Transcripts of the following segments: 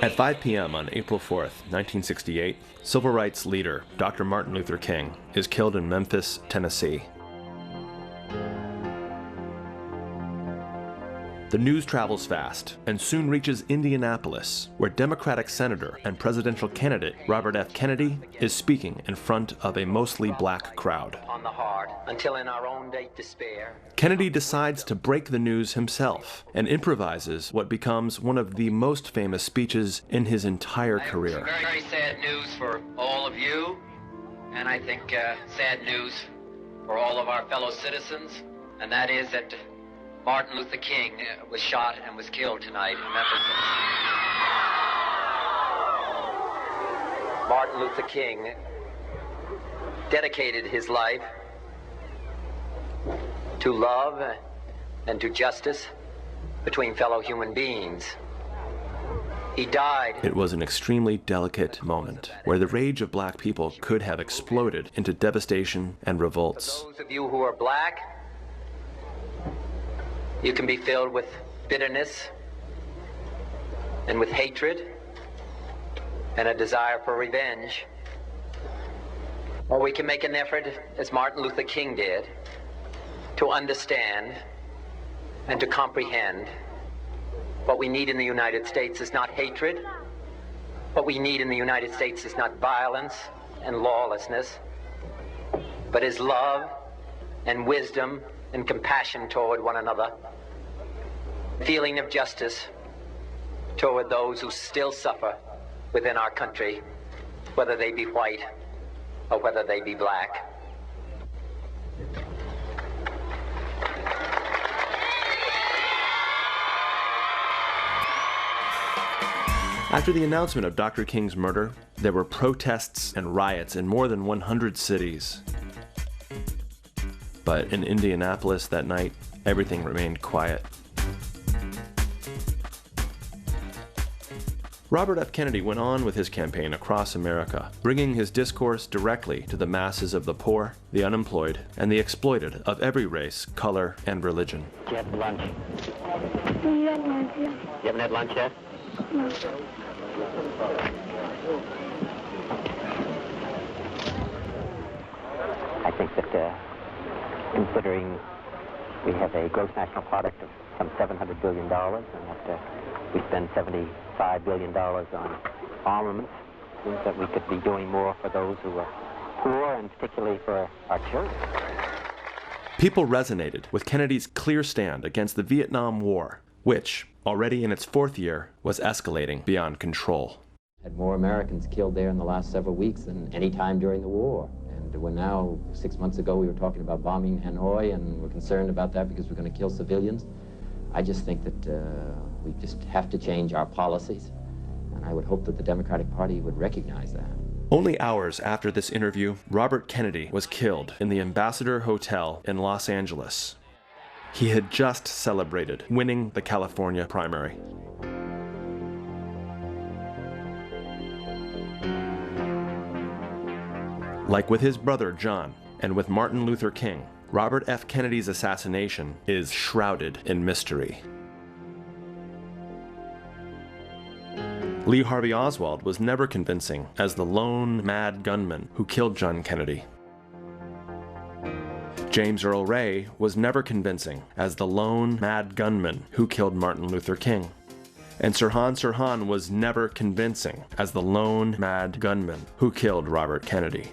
At 5 p.m. on April 4th, 1968, civil rights leader Dr. Martin Luther King is killed in Memphis, Tennessee. The news travels fast and soon reaches Indianapolis, where Democratic Senator and presidential candidate Robert F. Kennedy is speaking in front of a mostly black crowd. On the heart, until in our own day despair. Kennedy decides to break the news himself and improvises what becomes one of the most famous speeches in his entire career. Very, very sad news for all of you, and I think sad news for all of our fellow citizens, and that is that Martin Luther King was shot and was killed tonight in Memphis. Martin Luther King dedicated his life to love and to justice between fellow human beings. He died. It was an extremely delicate moment where the rage of black people could have exploded into devastation and revolts. For those of you who are black, you can be filled with bitterness and with hatred and a desire for revenge. Or we can make an effort, as Martin Luther King did, to understand and to comprehend what we need in the United States is not hatred. What we need in the United States is not violence and lawlessness, but is love and wisdom and compassion toward one another, feeling of justice toward those who still suffer within our country, whether they be white or whether they be black. After the announcement of Dr. King's murder, there were protests and riots in more than 100 cities. But in Indianapolis that night, everything remained quiet. Robert F. Kennedy went on with his campaign across America, bringing his discourse directly to the masses of the poor, the unemployed, and the exploited of every race, color, and religion. Did you have lunch? We had lunch, yeah. You haven't had lunch yet? No. I think that considering we have a gross national product of some $700 billion and that we spend $75 billion on armaments, it seems that we could be doing more for those who are poor and particularly for our children. People resonated with Kennedy's clear stand against the Vietnam War, which, already in its fourth year, was escalating beyond control. Had more Americans killed there in the last several weeks than any time during the war. And we're now, 6 months ago, we were talking about bombing Hanoi, and we're concerned about that because we're going to kill civilians. I just think that we just have to change our policies, and I would hope that the Democratic Party would recognize that. Only hours after this interview, Robert Kennedy was killed in the Ambassador Hotel in Los Angeles. He had just celebrated winning the California primary. Like with his brother John and with Martin Luther King, Robert F. Kennedy's assassination is shrouded in mystery. Lee Harvey Oswald was never convincing as the lone mad gunman who killed John Kennedy. James Earl Ray was never convincing as the lone mad gunman who killed Martin Luther King. And Sirhan Sirhan was never convincing as the lone mad gunman who killed Robert Kennedy.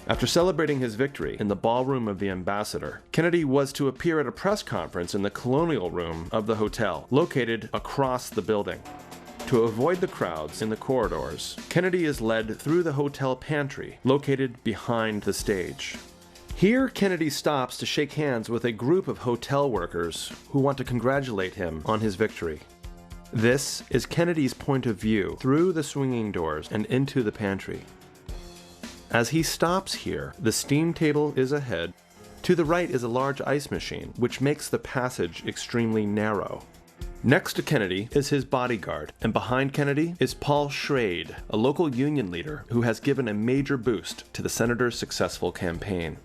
After celebrating his victory in the ballroom of the Ambassador, Kennedy was to appear at a press conference in the colonial room of the hotel, located across the building. To avoid the crowds in the corridors, Kennedy is led through the hotel pantry, located behind the stage. Here, Kennedy stops to shake hands with a group of hotel workers who want to congratulate him on his victory. This is Kennedy's point of view through the swinging doors and into the pantry. As he stops here, the steam table is ahead. To the right is a large ice machine, which makes the passage extremely narrow. Next to Kennedy is his bodyguard, and behind Kennedy is Paul Schrade, a local union leader who has given a major boost to the senator's successful campaign.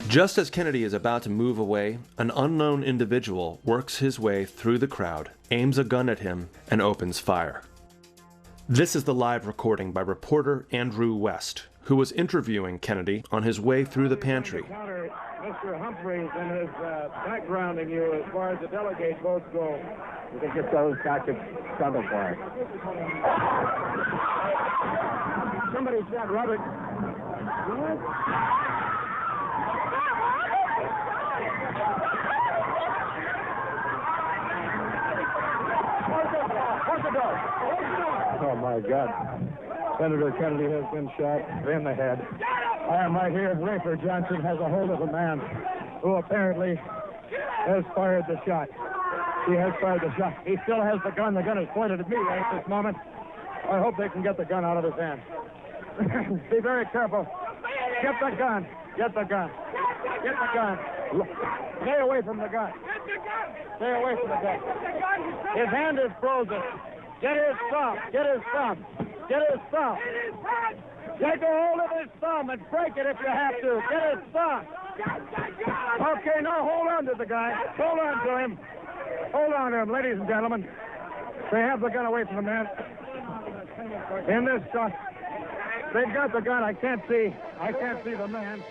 Just as Kennedy is about to move away, an unknown individual works his way through the crowd, aims a gun at him, and opens fire. This is the live recording by reporter Andrew West, who was interviewing Kennedy on his way through the pantry. Mr. Humphreys and his backgrounding you as far as the delegate votes go. You can get those Dr. Struggle for it. Somebody said Robert. Oh, my God. Senator Kennedy has been shot in the head. I am right here. Rafer Johnson has a hold of a man who apparently has fired the shot. He has fired the shot. He still has the gun. The gun is pointed at me right at this moment. I hope they can get the gun out of his hand. Be very careful. Get the gun. Get the gun. Get the gun. Stay away from the gun. Stay away from the gun. His hand is frozen. Get his thumb. Get his thumb. Get his thumb. Take a hold of his thumb and break it if you have to. Get his thumb. Okay, now hold on to the guy. Hold on to him. Hold on to him, ladies and gentlemen. They have the gun away from the man. In this shot, they've got the gun. I can't see the man.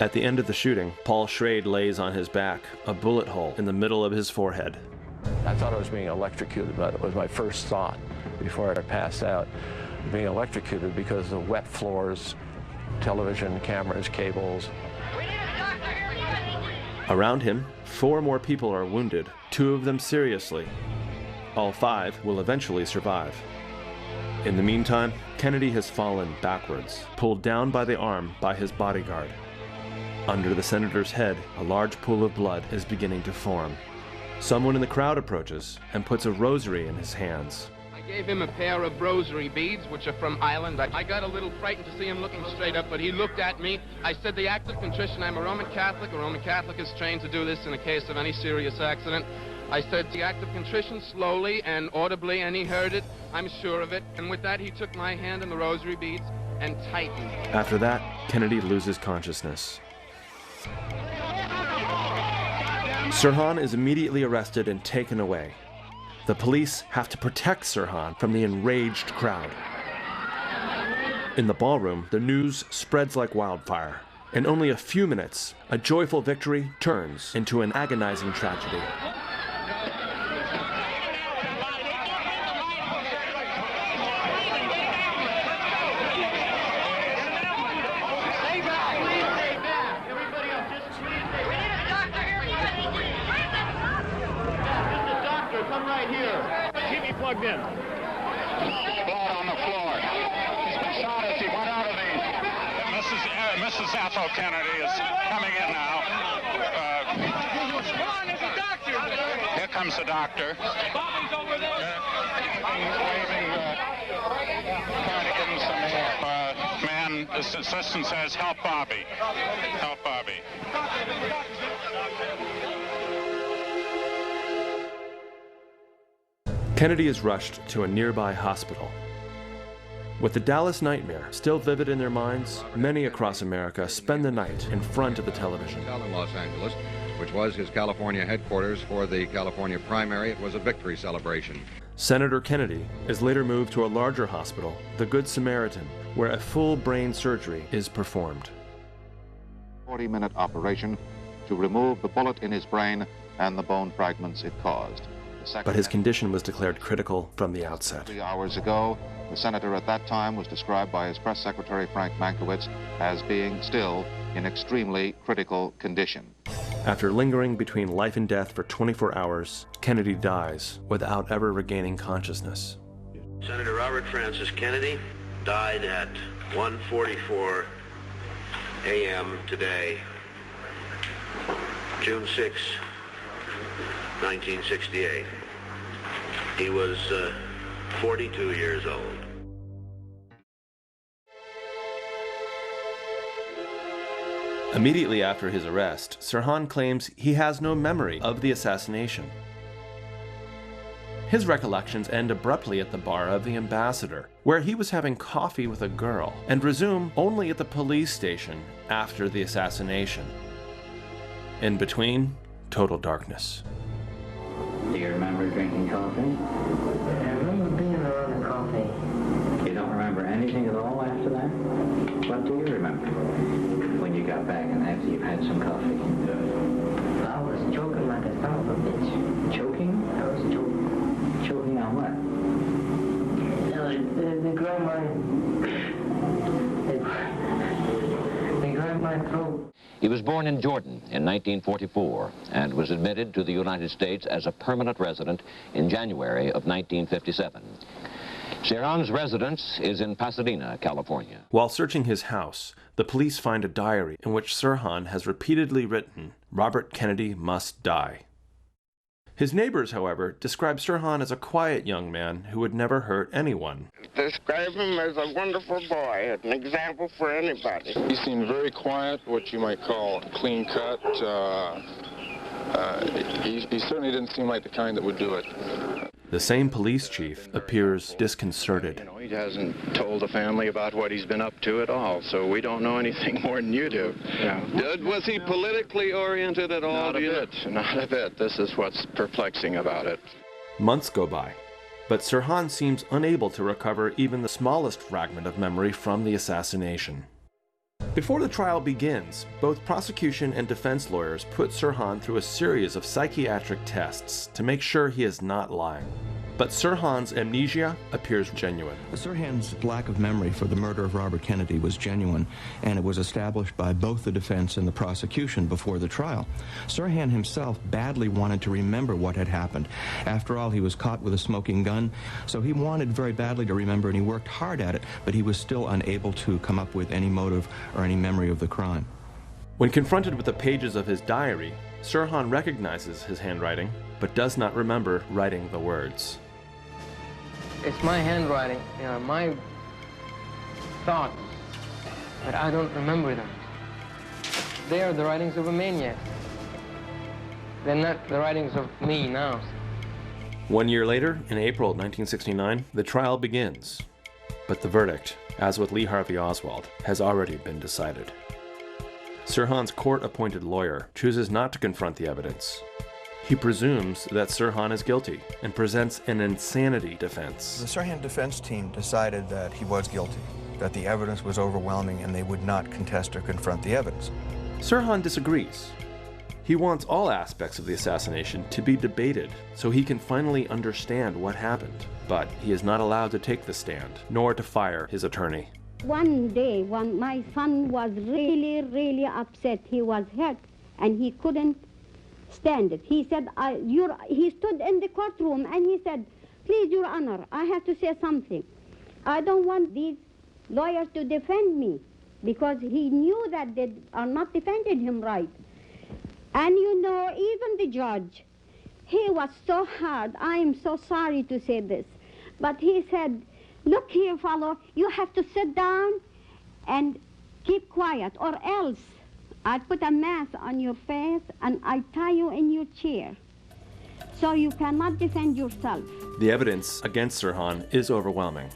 At the end of the shooting, Paul Schrade lays on his back, a bullet hole in the middle of his forehead. I thought I was being electrocuted, but it was my first thought before I passed out. Being electrocuted because of wet floors, television, cameras, cables. Around him, 4 more people are wounded, 2 of them seriously. All 5 will eventually survive. In the meantime, Kennedy has fallen backwards, pulled down by the arm by his bodyguard. Under the senator's head, a large pool of blood is beginning to form. Someone in the crowd approaches and puts a rosary in his hands. I gave him a pair of rosary beads, which are from Ireland. I got a little frightened to see him looking straight up, but he looked at me. I said, the act of contrition, I'm a Roman Catholic. A Roman Catholic is trained to do this in a case of any serious accident. I said, the act of contrition, slowly and audibly, and he heard it. I'm sure of it. And with that, he took my hand and the rosary beads and tightened. After that, Kennedy loses consciousness. Sirhan is immediately arrested and taken away. The police have to protect Sirhan from the enraged crowd. In the ballroom, the news spreads like wildfire. In only a few minutes, a joyful victory turns into an agonizing tragedy. Plugged in. Blood on the floor. He's been shot as he went out of the... Mrs. Ethel Kennedy is coming in now. Come on, there's a doctor. Here comes the doctor. Bobby's over there. Waving, trying to give him some help. Man, this assistant says, help Bobby. Help Bobby. Kennedy is rushed to a nearby hospital. With the Dallas nightmare still vivid in their minds, many across America spend the night in front of the television. In Los Angeles, which was his California headquarters for the California primary, it was a victory celebration. Senator Kennedy is later moved to a larger hospital, the Good Samaritan, where a full brain surgery is performed. 40-minute operation to remove the bullet in his brain and the bone fragments it caused. But his condition was declared critical from the outset. 3 hours ago, the senator at that time was described by his press secretary, Frank Mankiewicz, as being still in extremely critical condition. After lingering between life and death for 24 hours, Kennedy dies without ever regaining consciousness. Senator Robert Francis Kennedy died at 1:44 a.m. today, June 6, 1968. He was 42 years old. Immediately after his arrest, Sirhan claims he has no memory of the assassination. His recollections end abruptly at the bar of the Ambassador, where he was having coffee with a girl, and resume only at the police station after the assassination. In between, total darkness. Do you remember drinking coffee? I remember being around the coffee. You don't remember anything at all after that? What do you remember when you got back and after you've had some coffee? I was choking like a son of a bitch. Choking? I was choking. Choking on what? They grabbed my throat. He was born in Jordan in 1944 and was admitted to the United States as a permanent resident in January of 1957. Sirhan's residence is in Pasadena, California. While searching his house, the police find a diary in which Sirhan has repeatedly written, "Robert Kennedy must die." His neighbors, however, describe Sirhan as a quiet young man who would never hurt anyone. Describe him as a wonderful boy, an example for anybody. He seemed very quiet, what you might call clean cut. He certainly didn't seem like the kind that would do it. The same police chief appears disconcerted. He hasn't told the family about what he's been up to at all, so we don't know anything more than you do. Was he politically oriented at all? Not a bit, not a bit. This is what's perplexing about it. Months go by, but Sirhan seems unable to recover even the smallest fragment of memory from the assassination. Before the trial begins, both prosecution and defense lawyers put Sirhan through a series of psychiatric tests to make sure he is not lying. But Sirhan's amnesia appears genuine. Sirhan's lack of memory for the murder of Robert Kennedy was genuine, and it was established by both the defense and the prosecution before the trial. Sirhan himself badly wanted to remember what had happened. After all, he was caught with a smoking gun, so he wanted very badly to remember, and he worked hard at it, but he was still unable to come up with any motive or any memory of the crime. When confronted with the pages of his diary, Sirhan recognizes his handwriting, but does not remember writing the words. It's my handwriting, my thoughts, but I don't remember them. They are the writings of a maniac. They're not the writings of me now. 1 year later, in April 1969, the trial begins. But the verdict, as with Lee Harvey Oswald, has already been decided. Sirhan's court-appointed lawyer chooses not to confront the evidence. He presumes that Sirhan is guilty and presents an insanity defense. The Sirhan defense team decided that he was guilty, that the evidence was overwhelming and they would not contest or confront the evidence. Sirhan disagrees. He wants all aspects of the assassination to be debated so he can finally understand what happened, but he is not allowed to take the stand, nor to fire his attorney. One day, when my son was really upset, he was hurt and he couldn't stand it. He said, he stood in the courtroom and he said, "Please, Your Honor, I have to say something. I don't want these lawyers to defend me," because he knew that they are not defending him right. And you know, even the judge, he was so hard. I am so sorry to say this, but he said, "Look here, fellow, you have to sit down and keep quiet, or else I put a mask on your face and I tie you in your chair, so you cannot defend yourself." The evidence against Sirhan is overwhelming.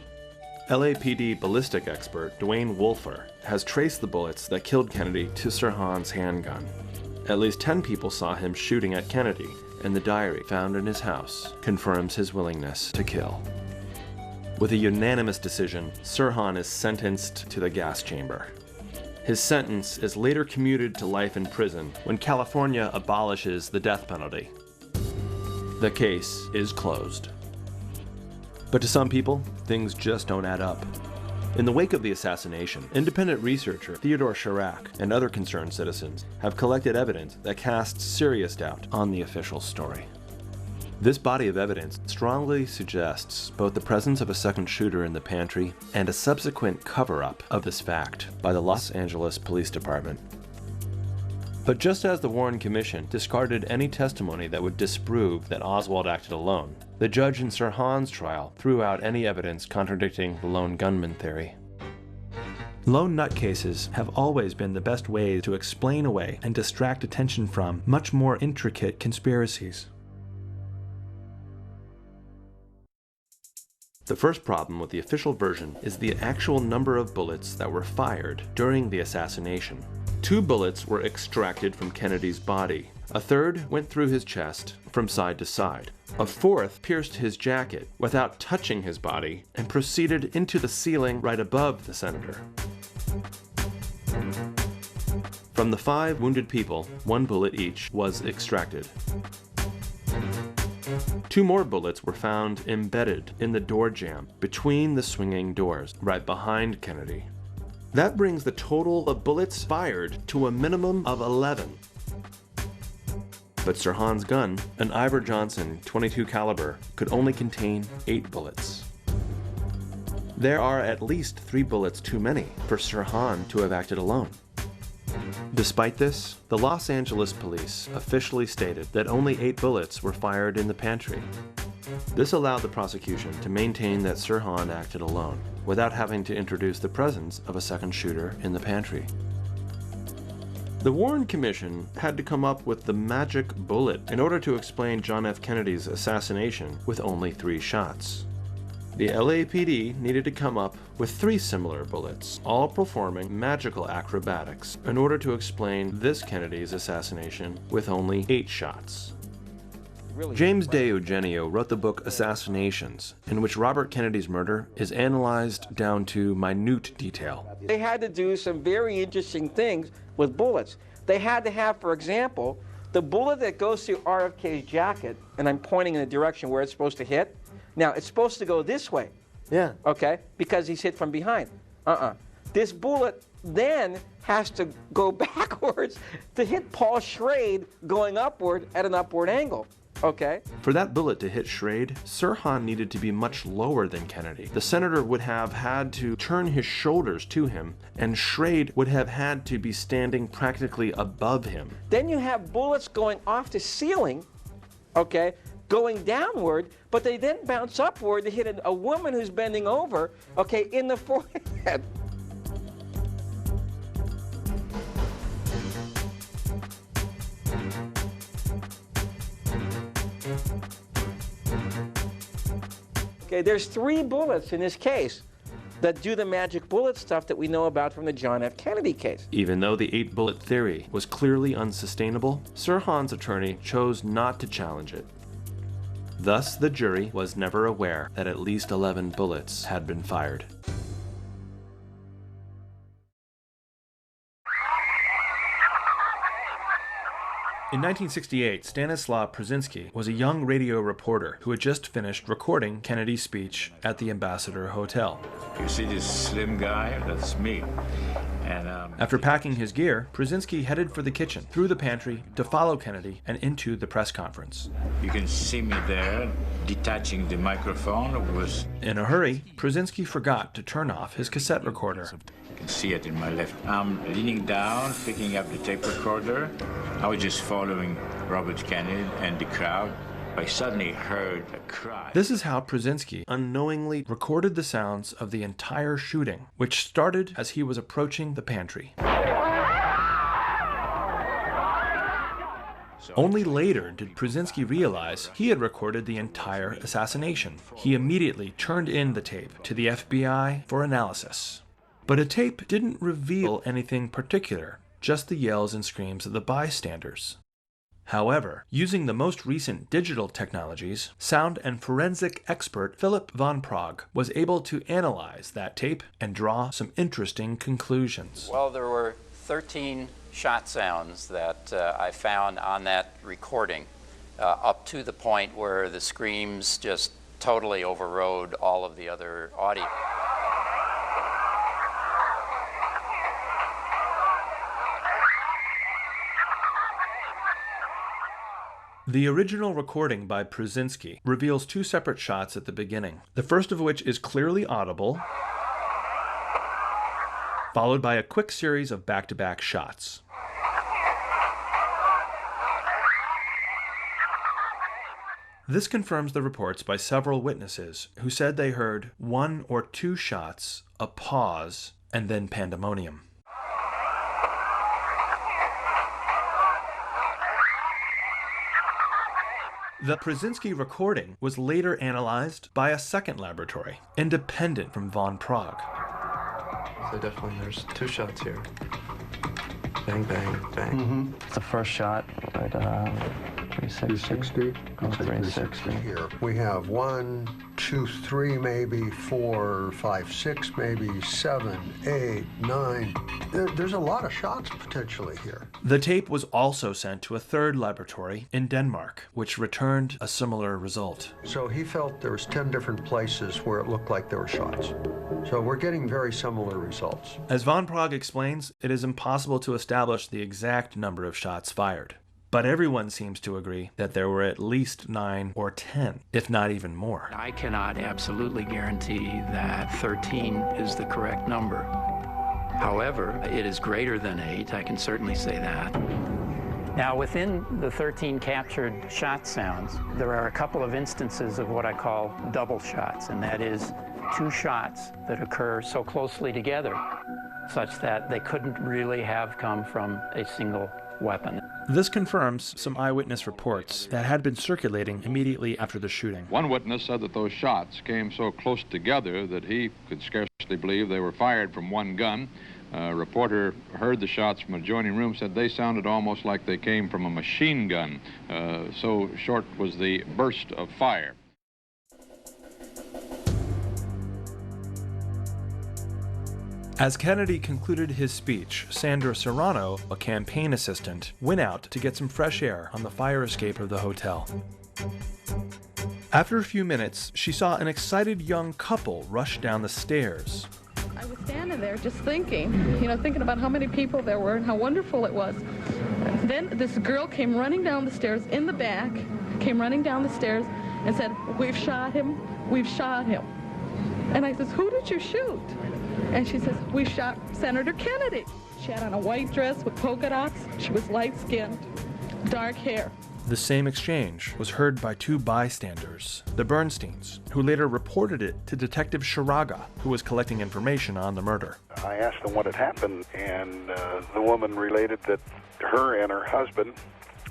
LAPD ballistic expert Dwayne Wolfer has traced the bullets that killed Kennedy to Sirhan's handgun. At least 10 people saw him shooting at Kennedy, and the diary found in his house confirms his willingness to kill. With a unanimous decision, Sirhan is sentenced to the gas chamber. His sentence is later commuted to life in prison when California abolishes the death penalty. The case is closed. But to some people, things just don't add up. In the wake of the assassination, independent researcher Theodore Chirac and other concerned citizens have collected evidence that casts serious doubt on the official story. This body of evidence strongly suggests both the presence of a second shooter in the pantry and a subsequent cover-up of this fact by the Los Angeles Police Department. But just as the Warren Commission discarded any testimony that would disprove that Oswald acted alone, the judge in Sirhan's trial threw out any evidence contradicting the lone gunman theory. Lone nutcases have always been the best way to explain away and distract attention from much more intricate conspiracies. The first problem with the official version is the actual number of bullets that were fired during the assassination. 2 bullets were extracted from Kennedy's body. A third went through his chest from side to side. A fourth pierced his jacket without touching his body and proceeded into the ceiling right above the senator. From the 5 wounded people, 1 bullet each was extracted. 2 more bullets were found embedded in the door jamb between the swinging doors, right behind Kennedy. That brings the total of bullets fired to a minimum of 11. But Sirhan's gun, an Iver Johnson .22 caliber, could only contain 8 bullets. There are at least 3 bullets too many for Sirhan to have acted alone. Despite this, the Los Angeles police officially stated that only 8 bullets were fired in the pantry. This allowed the prosecution to maintain that Sirhan acted alone, without having to introduce the presence of a second shooter in the pantry. The Warren Commission had to come up with the magic bullet in order to explain John F. Kennedy's assassination with only 3 shots. The LAPD needed to come up with 3 similar bullets, all performing magical acrobatics, in order to explain this Kennedy's assassination with only 8 shots. James De Eugenio wrote the book Assassinations, in which Robert Kennedy's murder is analyzed down to minute detail. They had to do some very interesting things with bullets. They had to have, for example, the bullet that goes through RFK's jacket, and I'm pointing in the direction where it's supposed to hit. Now, it's supposed to go this way. Yeah. Okay? Because he's hit from behind. This bullet then has to go backwards to hit Paul Schrade going upward at an upward angle. Okay. For that bullet to hit Schrade, Sirhan needed to be much lower than Kennedy. The senator would have had to turn his shoulders to him, and Schrade would have had to be standing practically above him. Then you have bullets going off the ceiling, okay, going downward, but they then bounce upward to hit a woman who's bending over, okay, in the forehead. Okay, there's 3 bullets in this case that do the magic bullet stuff that we know about from the John F. Kennedy case. Even though the 8-bullet theory was clearly unsustainable, Sirhan's attorney chose not to challenge it. Thus, the jury was never aware that at least 11 bullets had been fired. In 1968, Stanislaw Przynski was a young radio reporter who had just finished recording Kennedy's speech at the Ambassador Hotel. You see this slim guy? That's me. And, After packing his gear, Przynski headed for the kitchen, through the pantry, to follow Kennedy and into the press conference. You can see me there, detaching the microphone. It was... In a hurry, Przynski forgot to turn off his cassette recorder. You can see it in my left arm, leaning down, picking up the tape recorder. I was just following Robert Kennedy and the crowd. I suddenly heard a cry. This is how Przynski unknowingly recorded the sounds of the entire shooting, which started as he was approaching the pantry. Only later did Przynski realize he had recorded the entire assassination. He immediately turned in the tape to the FBI for analysis. But a tape didn't reveal anything particular, just the yells and screams of the bystanders. However, using the most recent digital technologies, sound and forensic expert Philip von Prague was able to analyze that tape and draw some interesting conclusions. Well, there were 13 shot sounds that I found on that recording, up to the point where the screams just totally overrode all of the other audio. The original recording by Przynski reveals 2 separate shots at the beginning, the first of which is clearly audible, followed by a quick series of back-to-back shots. This confirms the reports by several witnesses who said they heard 1 or 2 shots, a pause, and then pandemonium. The Przynski recording was later analyzed by a second laboratory, independent from von Prague. So definitely there's 2 shots here. bang, bang, bang. It's the first shot at 360. 360 here. We have 1, 2, 3, maybe 4, 5, 6, maybe 7, 8, 9. There's a lot of shots potentially here. The tape was also sent to a third laboratory in Denmark, which returned a similar result. So he felt there was 10 different places where it looked like there were shots. So we're getting very similar results. As von Prague explains, it is impossible to establish the exact number of shots fired. But everyone seems to agree that there were at least 9 or 10, if not even more. I cannot absolutely guarantee that 13 is the correct number. However, it is greater than 8, I can certainly say that. Now, within the 13 captured shot sounds, there are a couple of instances of what I call double shots, and that is 2 shots that occur so closely together such that they couldn't really have come from a single weapon. This confirms some eyewitness reports that had been circulating immediately after the shooting. One witness said that those shots came so close together that he could scarcely believe they were fired from one gun. A reporter heard the shots from an adjoining room, said they sounded almost like they came from a machine gun. So short was the burst of fire. As Kennedy concluded his speech, Sandra Serrano, a campaign assistant, went out to get some fresh air on the fire escape of the hotel. After a few minutes, she saw an excited young couple rush down the stairs. I was standing there just thinking, thinking about how many people there were and how wonderful it was. Then this girl came running down the stairs in the back, and said, "We've shot him, we've shot him." And I says, "Who did you shoot?" And she says, "We shot Senator Kennedy." She had on a white dress with polka dots. She was light-skinned, dark hair. The same exchange was heard by 2 bystanders, the Bernsteins, who later reported it to Detective Sharaga, who was collecting information on the murder. I asked them what had happened, and the woman related that her and her husband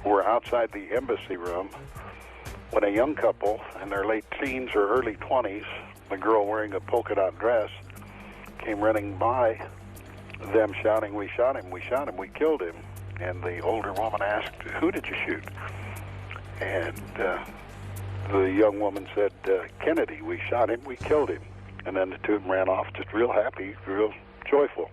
were outside the embassy room when a young couple in their late teens or early 20s, the girl wearing a polka dot dress, came running by them shouting, "We shot him, we shot him, we killed him." And the older woman asked, "Who did you shoot?" And the young woman said, "Kennedy, we shot him, we killed him." And then the 2 of them ran off just real happy, real joyful.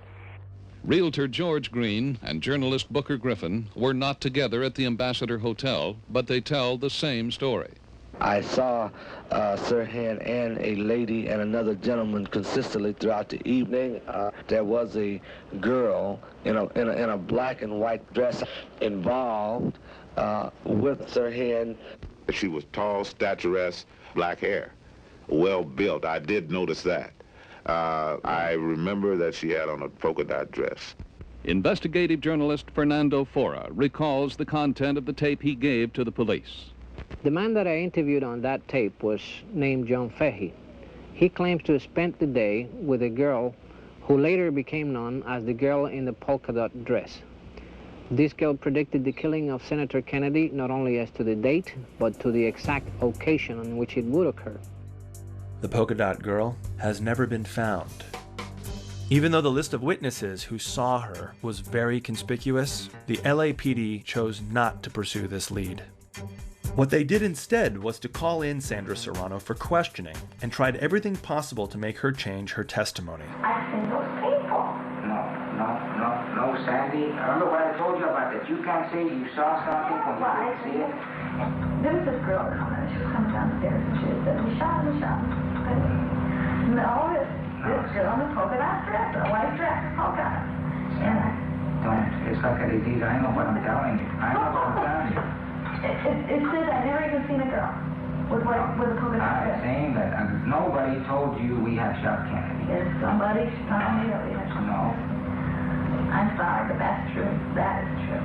Realtor George Green and journalist Booker Griffin were not together at the Ambassador Hotel, but they tell the same story. I saw Sirhan and a lady and another gentleman consistently throughout the evening. There was a girl in a black and white dress involved with Sirhan. She was tall, statuesque, black hair, well built. I did notice that. I remember that she had on a polka dot dress. Investigative journalist Fernando Fora recalls the content of the tape he gave to the police. The man that I interviewed on that tape was named John Fahey. He claims to have spent the day with a girl who later became known as the girl in the polka dot dress. This girl predicted the killing of Senator Kennedy not only as to the date, but to the exact occasion on which it would occur. The polka dot girl has never been found. Even though the list of witnesses who saw her was very conspicuous, the LAPD chose not to pursue this lead. What they did instead was to call in Sandra Serrano for questioning and tried everything possible to make her change her testimony. I've seen those people. No, Sandy. Remember what I told you about that? You can't say you saw something when you didn't see it. There was this girl coming, she was coming downstairs, and she said, "We shot him, we shot him." No, this girl in a polka dot dress, a white dress, polka dot. Don't. It's like a disease. I know what I'm telling you. I know what I'm telling you. It said I never even seen a girl with a polka dot dress. I'm saying that nobody told you we had shot Kennedy. If somebody told me that we had shot Kennedy. I'm sorry, but that's true. That is true.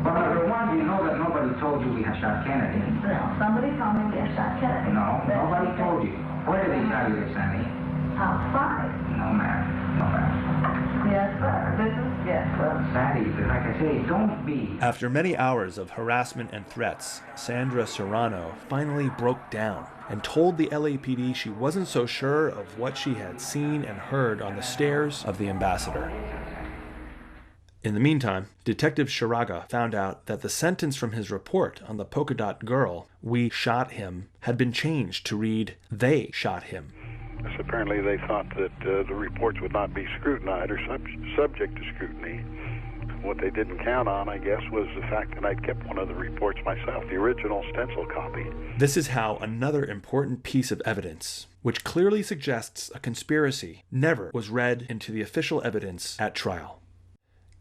Well, number one, you know that nobody told you we had shot Kennedy. No, somebody told me we had shot Kennedy. No, nobody told you. Where did they tell you this, Sandy? Outside. No, ma'am. No, ma'am. Yes, sir. This is, yes, sir. Sandy, like I say, don't be. After many hours of harassment and threats, Sandra Serrano finally broke down and told the LAPD she wasn't so sure of what she had seen and heard on the stairs of the Ambassador. In the meantime, Detective Shiraga found out that the sentence from his report on the polka dot girl, "We shot him," had been changed to read, "They shot him." Apparently they thought that the reports would not be scrutinized or subject to scrutiny. What they didn't count on, I guess, was the fact that I'd kept one of the reports myself, the original stencil copy. This is how another important piece of evidence, which clearly suggests a conspiracy, never was read into the official evidence at trial.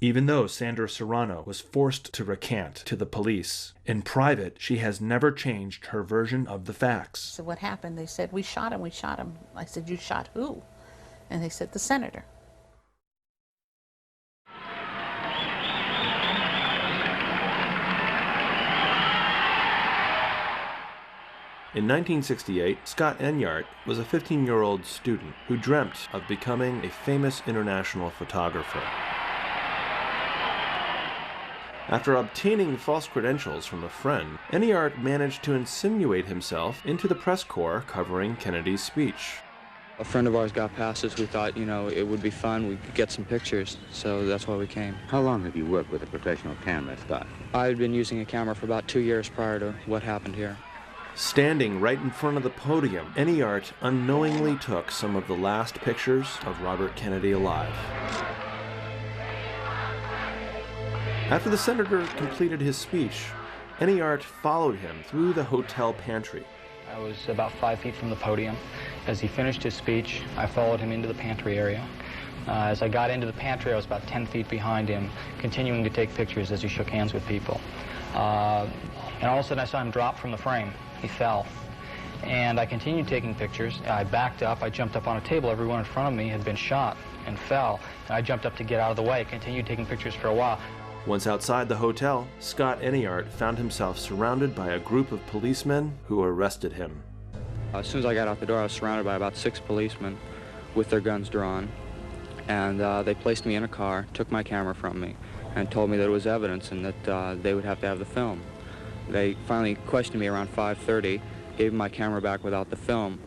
Even though Sandra Serrano was forced to recant to the police, in private she has never changed her version of the facts. So what happened? They said, we shot him, we shot him. I said, you shot who? And they said, the senator. In 1968, Scott Enyart was a 15-year-old student who dreamt of becoming a famous international photographer. After obtaining false credentials from a friend, Enyart managed to insinuate himself into the press corps covering Kennedy's speech. A friend of ours got passes. We thought, it would be fun. We could get some pictures, so that's why we came. How long have you worked with a professional camera, Scott? I had been using a camera for about 2 years prior to what happened here. Standing right in front of the podium, Enyart unknowingly took some of the last pictures of Robert Kennedy alive. After the senator completed his speech, Enyart followed him through the hotel pantry. I was about 5 feet from the podium. As he finished his speech, I followed him into the pantry area. As I got into the pantry, I was about 10 feet behind him, continuing to take pictures as he shook hands with people. And all of a sudden I saw him drop from the frame. He fell. And I continued taking pictures. I backed up, I jumped up on a table. Everyone in front of me had been shot and fell. And I jumped up to get out of the way, continued taking pictures for a while. Once outside the hotel, Scott Enyart found himself surrounded by a group of policemen who arrested him. As soon as I got out the door, I was surrounded by about 6 policemen with their guns drawn. And they placed me in a car, took my camera from me, and told me that it was evidence and that they would have to have the film. They finally questioned me around 5:30, gave me my camera back without the film.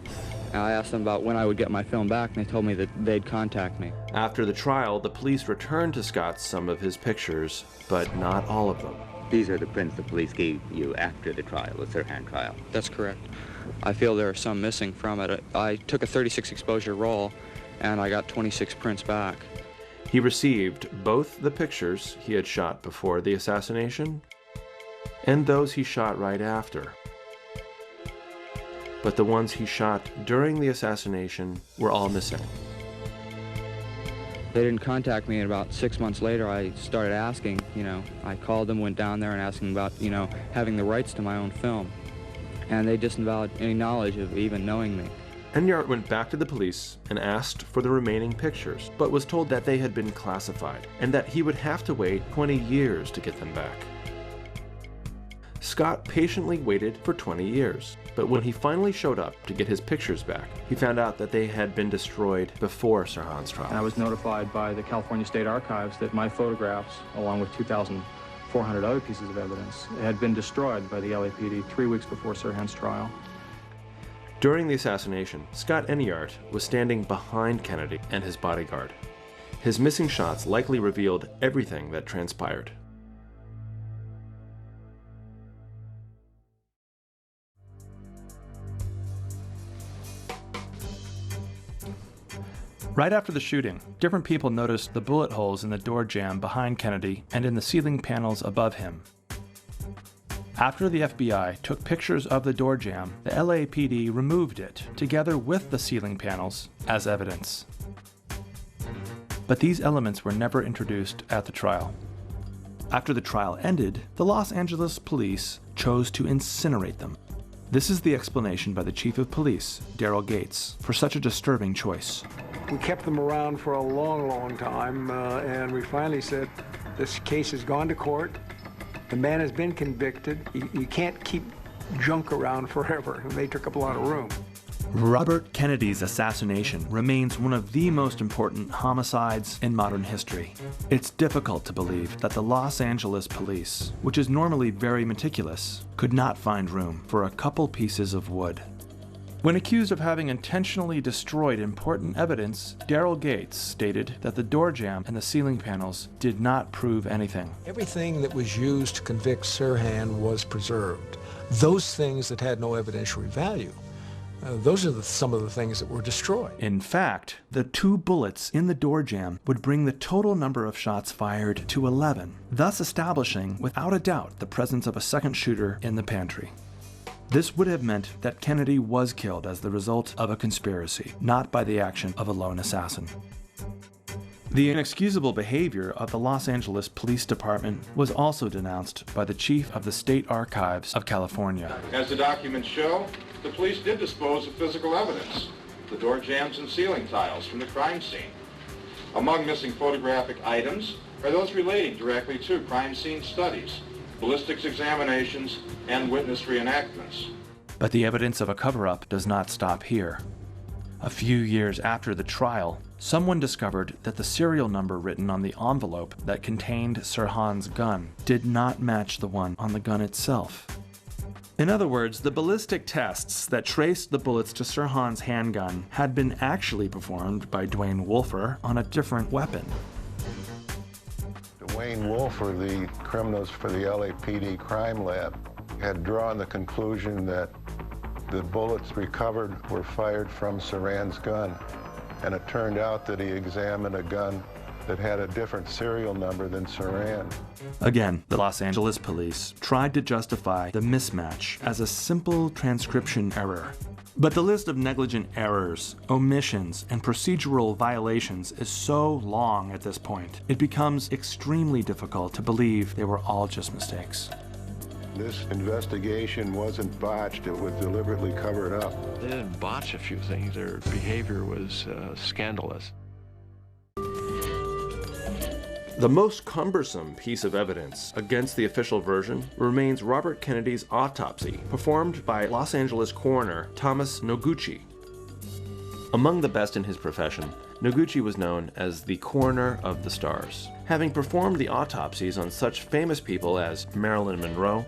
And I asked them about when I would get my film back, and they told me that they'd contact me. After the trial, the police returned to Scott some of his pictures, but not all of them. These are the prints the police gave you after the trial, the Sirhan trial. That's correct. I feel there are some missing from it. I took a 36 exposure roll, and I got 26 prints back. He received both the pictures he had shot before the assassination and those he shot right after. But the ones he shot during the assassination were all missing. They didn't contact me, and about 6 months later I started asking, I called them, went down there and asked them about, having the rights to my own film. And they disavowed any knowledge of even knowing me. Enyart went back to the police and asked for the remaining pictures, but was told that they had been classified and that he would have to wait 20 years to get them back. Scott patiently waited for 20 years, but when he finally showed up to get his pictures back, he found out that they had been destroyed before Sirhan's trial. I was notified by the California State Archives that my photographs, along with 2,400 other pieces of evidence, had been destroyed by the LAPD 3 weeks before Sirhan's trial. During the assassination, Scott Enyart was standing behind Kennedy and his bodyguard. His missing shots likely revealed everything that transpired. Right after the shooting, different people noticed the bullet holes in the door jamb behind Kennedy and in the ceiling panels above him. After the FBI took pictures of the door jamb, the LAPD removed it, together with the ceiling panels, as evidence. But these elements were never introduced at the trial. After the trial ended, the Los Angeles police chose to incinerate them. This is the explanation by the chief of police, Daryl Gates, for such a disturbing choice. We kept them around for a long, long time, and we finally said, this case has gone to court. The man has been convicted. You can't keep junk around forever. They took up a lot of room. Robert Kennedy's assassination remains one of the most important homicides in modern history. It's difficult to believe that the Los Angeles police, which is normally very meticulous, could not find room for a couple pieces of wood. When accused of having intentionally destroyed important evidence, Daryl Gates stated that the door jamb and the ceiling panels did not prove anything. Everything that was used to convict Sirhan was preserved. Those things that had no evidentiary value, those are some of the things that were destroyed. In fact, the 2 bullets in the door jamb would bring the total number of shots fired to 11, thus establishing without a doubt the presence of a second shooter in the pantry. This would have meant that Kennedy was killed as the result of a conspiracy, not by the action of a lone assassin. The inexcusable behavior of the Los Angeles Police Department was also denounced by the chief of the State Archives of California. As the documents show, the police did dispose of physical evidence, the door jambs and ceiling tiles from the crime scene. Among missing photographic items are those relating directly to crime scene studies, ballistics examinations, and witness reenactments. But the evidence of a cover-up does not stop here. A few years after the trial, someone discovered that the serial number written on the envelope that contained Sirhan's gun did not match the one on the gun itself. In other words, the ballistic tests that traced the bullets to Sirhan's handgun had been actually performed by Dwayne Wolfer on a different weapon. Dwayne Wolfer, the criminals for the LAPD crime lab, had drawn the conclusion that the bullets recovered were fired from Sirhan's gun, and it turned out that he examined a gun that had a different serial number than Sirhan. Again, the Los Angeles police tried to justify the mismatch as a simple transcription error. But the list of negligent errors, omissions, and procedural violations is so long at this point, it becomes extremely difficult to believe they were all just mistakes. This investigation wasn't botched, it was deliberately covered up. They didn't botch a few things. Their behavior was scandalous. The most cumbersome piece of evidence against the official version remains Robert Kennedy's autopsy, performed by Los Angeles coroner Thomas Noguchi. Among the best in his profession, Noguchi was known as the coroner of the stars, having performed the autopsies on such famous people as Marilyn Monroe,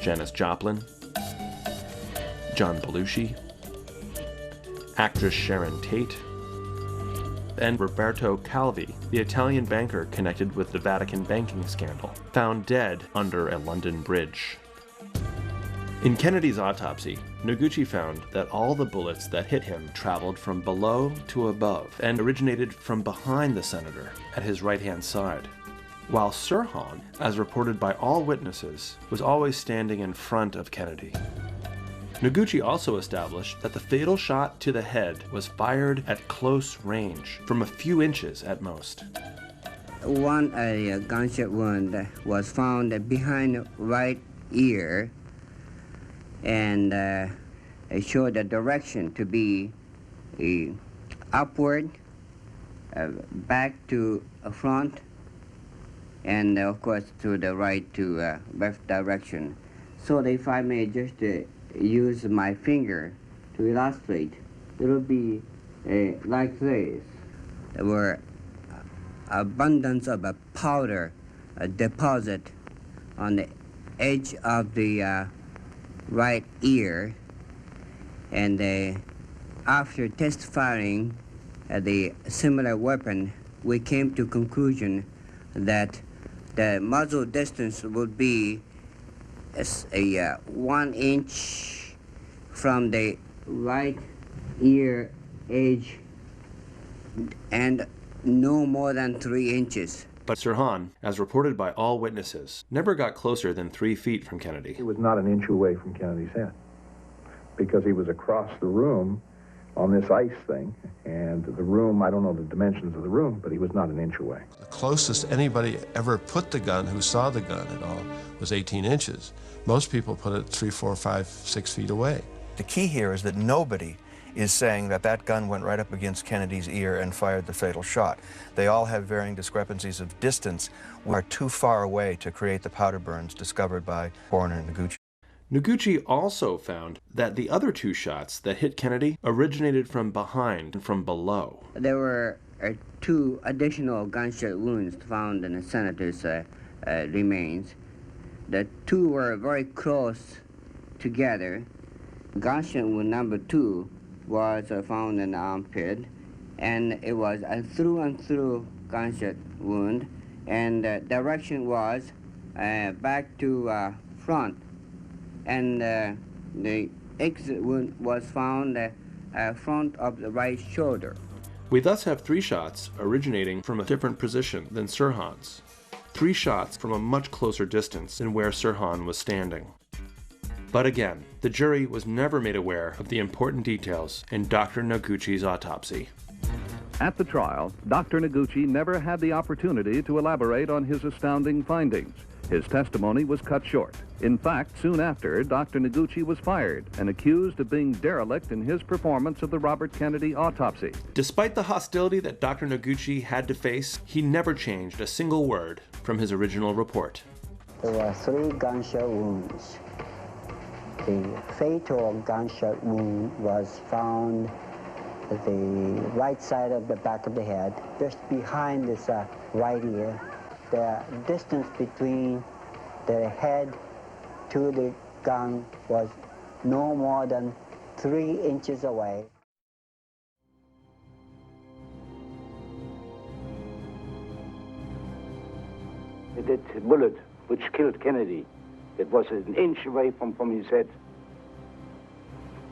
Janis Joplin, John Belushi, actress Sharon Tate, and Roberto Calvi, the Italian banker connected with the Vatican banking scandal, found dead under a London bridge. In Kennedy's autopsy, Noguchi found that all the bullets that hit him traveled from below to above and originated from behind the senator at his right-hand side, while Sirhan, as reported by all witnesses, was always standing in front of Kennedy. Noguchi also established that the fatal shot to the head was fired at close range, from a few inches at most. One gunshot wound was found behind the right ear, and it showed the direction to be upward, back to front, and of course to the right to left direction. So if I may just use my finger to illustrate, it will be like this. There were abundance of a powder deposit on the edge of the right ear, and after test firing the similar weapon, we came to conclusion that the muzzle distance would be a 1 inch from the right ear edge and no more than 3 inches. But Sirhan, as reported by all witnesses, never got closer than 3 feet from Kennedy. He was not an inch away from Kennedy's head because he was across the room on this ice thing, and the room, I don't know the dimensions of the room, but he was not an inch away. The closest anybody ever put the gun, who saw the gun at all, was 18 inches. Most people put it 3, 4, 5, 6 feet away. The key here is that nobody is saying that that gun went right up against Kennedy's ear and fired the fatal shot. They all have varying discrepancies of distance, are too far away to create the powder burns discovered by coroner Noguchi. Noguchi also found that the other 2 shots that hit Kennedy originated from behind and from below. There were 2 additional gunshot wounds found in the senator's remains. The 2 were very close together, Gunshot wound number 2 was found in the armpit, and it was a through and through gunshot wound, and the direction was back to front, and the exit wound was found front of the right shoulder. We thus have 3 shots originating from a different position than Sirhan's. 3 shots from a much closer distance than where Sirhan was standing. But again, the jury was never made aware of the important details in Dr. Noguchi's autopsy. At the trial, Dr. Noguchi never had the opportunity to elaborate on his astounding findings. His testimony was cut short. In fact, soon after, Dr. Noguchi was fired and accused of being derelict in his performance of the Robert Kennedy autopsy. Despite the hostility that Dr. Noguchi had to face, he never changed a single word from his original report. There were 3 gunshot wounds. The fatal gunshot wound was found at the right side of the back of the head, just behind this right ear. The distance between the head to the gun was no more than 3 inches away. That bullet which killed Kennedy, that was an inch away from his head.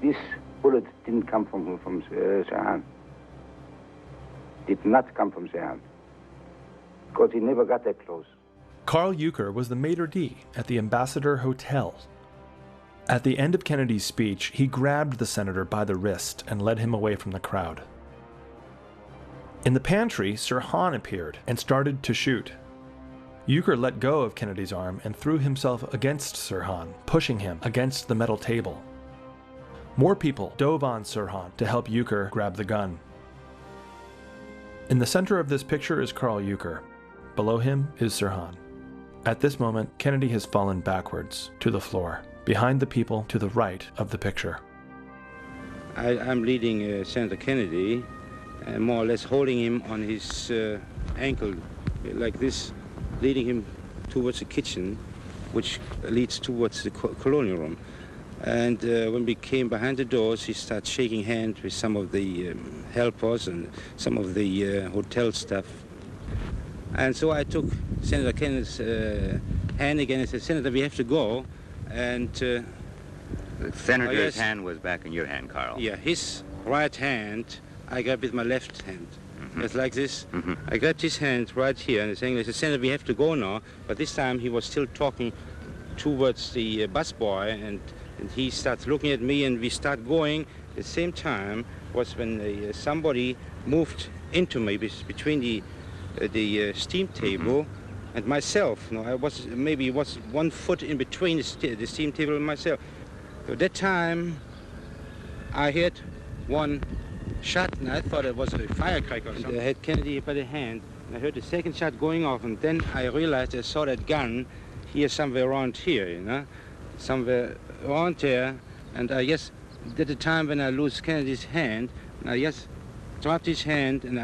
This bullet didn't come from Sirhan. Did not come from Sirhan, because he never got that close. Carl Euchre was the maitre d' at the Ambassador Hotel. At the end of Kennedy's speech, he grabbed the senator by the wrist and led him away from the crowd. In the pantry, Sirhan appeared and started to shoot. Euchre let go of Kennedy's arm and threw himself against Sirhan, pushing him against the metal table. More people dove on Sirhan to help Euchre grab the gun. In the center of this picture is Carl Euchre. Below him is Sirhan. At this moment, Kennedy has fallen backwards to the floor, behind the people to the right of the picture. I'm leading Senator Kennedy, more or less holding him on his ankle like this, leading him towards the kitchen, which leads towards the colonial room. And when we came behind the doors, he started shaking hands with some of the helpers and some of the hotel staff. And so I took Senator Kennedy's hand again and said, "Senator, we have to go." And the senator's hand was back in your hand, Carl. Yeah, his right hand, I grabbed with my left hand. Just like this. I grabbed his hand right here and saying, "Senator, we have to go now." But this time he was still talking towards the busboy, and he starts looking at me, and we start going. At the same time was when somebody moved into me between the steam table and myself. No, I was maybe 1 foot in between the steam table and myself. So at that time, I heard one shot, and I thought it was a firecracker or something. I had Kennedy by the hand, and I heard the second shot going off, and then I realized I saw that gun here somewhere around here, you know, somewhere around there, and I guess at the time when I lose Kennedy's hand, and I just dropped his hand, and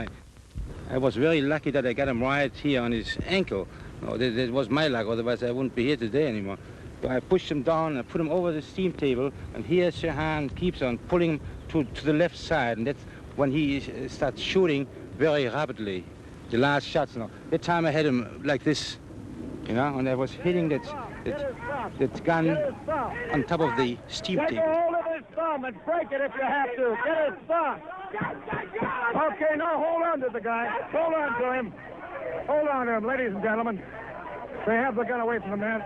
I was very lucky that I got him right here on his ankle. No, that was my luck, otherwise I wouldn't be here today anymore. So I pushed him down, and I put him over the steam table, and here Sirhan keeps on pulling him to the left side, and that's when he starts shooting very rapidly, the last shots. Now, that time I had him like this, you know, and I was hitting that gun on top of the steam table. Get a hold of his thumb and break it if you have to. Get his thumb. Okay, now hold on to the guy. Hold on to him. Hold on to him, ladies and gentlemen. They have the gun away from the man.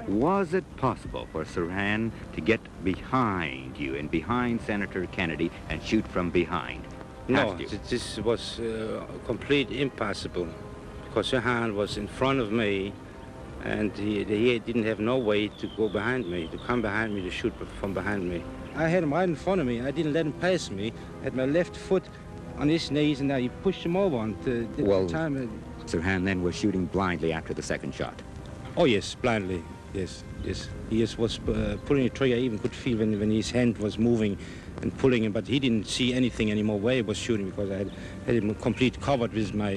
Was it possible for Sirhan to get behind you and behind Senator Kennedy and shoot from behind? No, this was complete impossible, because Sirhan was in front of me, and he didn't have no way to go behind me, to come behind me, to shoot from behind me. I had him right in front of me. I didn't let him pass me. I had my left foot on his knees, and I pushed him over. And well, Sirhan then was shooting blindly after the second shot. Oh, yes, blindly. Yes, yes. He just was pulling the trigger. I even could feel when his hand was moving and pulling him, but he didn't see anything anymore where he was shooting, because I had him complete covered with my,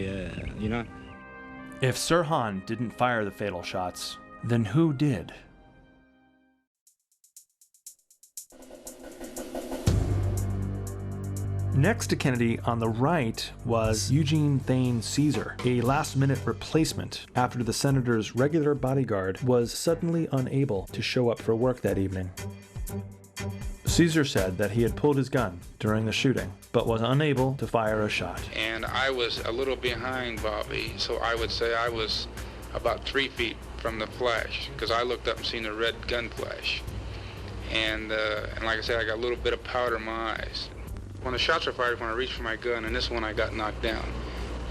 you know. If Sirhan didn't fire the fatal shots, then who did? Next to Kennedy on the right was Eugene Thane Caesar, a last-minute replacement after the senator's regular bodyguard was suddenly unable to show up for work that evening. Caesar said that he had pulled his gun during the shooting, but was unable to fire a shot. And I was a little behind Bobby, so I would say I was about 3 feet from the flash, because I looked up and seen the red gun flash. And like I said, I got a little bit of powder in my eyes. When the shots were fired, when I reached for my gun, and this one I got knocked down.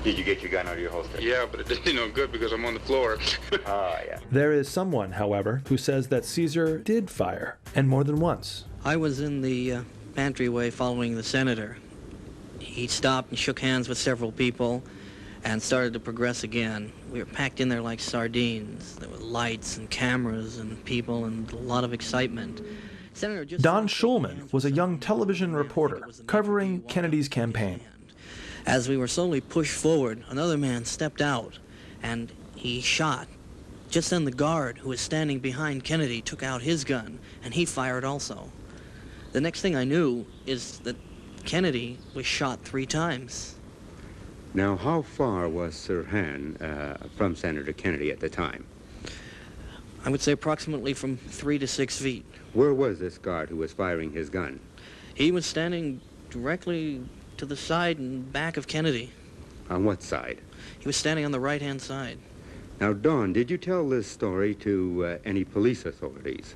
Did you get your gun out of your holster? Yeah, but it didn't do no good because I'm on the floor. Yeah. There is someone, however, who says that Caesar did fire, and more than once. I was in the pantry following the senator. He stopped and shook hands with several people and started to progress again. We were packed in there like sardines. There were lights and cameras and people and a lot of excitement. Don Schulman was a young television reporter covering Kennedy's campaign. As we were slowly pushed forward, another man stepped out and he shot. Just then the guard who was standing behind Kennedy took out his gun and he fired also. The next thing I knew is that Kennedy was shot 3 times. Now, how far was Sirhan from Senator Kennedy at the time? I would say approximately from 3 to 6 feet. Where was this guard who was firing his gun? He was standing directly to the side and back of Kennedy. On what side? He was standing on the right-hand side. Now, Don, did you tell this story to any police authorities?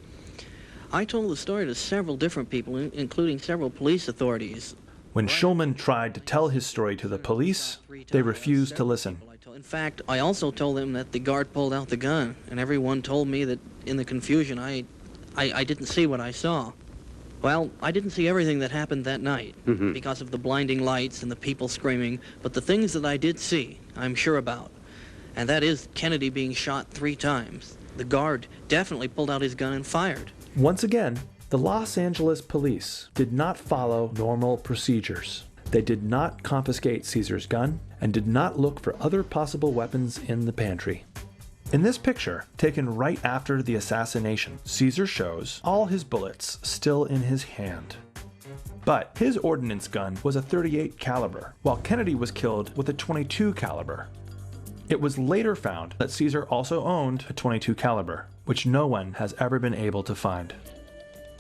I told the story to several different people, including several police authorities. When Schulman tried to tell his story to the police, they refused to listen. In fact, I also told them that the guard pulled out the gun, and everyone told me that in the confusion I didn't see what I saw. Well, I didn't see everything that happened that night because of the blinding lights and the people screaming, but the things that I did see, I'm sure about. And that is Kennedy being shot 3 times. The guard definitely pulled out his gun and fired. Once again, the Los Angeles police did not follow normal procedures. They did not confiscate Caesar's gun and did not look for other possible weapons in the pantry. In this picture, taken right after the assassination, Caesar shows all his bullets still in his hand. But his ordnance gun was a .38 caliber, while Kennedy was killed with a .22 caliber. It was later found that Caesar also owned a .22 caliber, which no one has ever been able to find.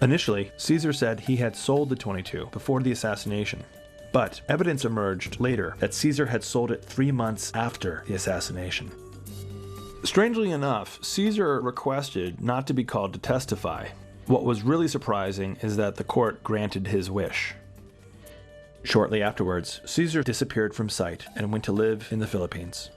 Initially, Caesar said he had sold the .22 before the assassination, but evidence emerged later that Caesar had sold it 3 months after the assassination. Strangely enough, Caesar requested not to be called to testify. What was really surprising is that the court granted his wish. Shortly afterwards, Caesar disappeared from sight and went to live in the Philippines.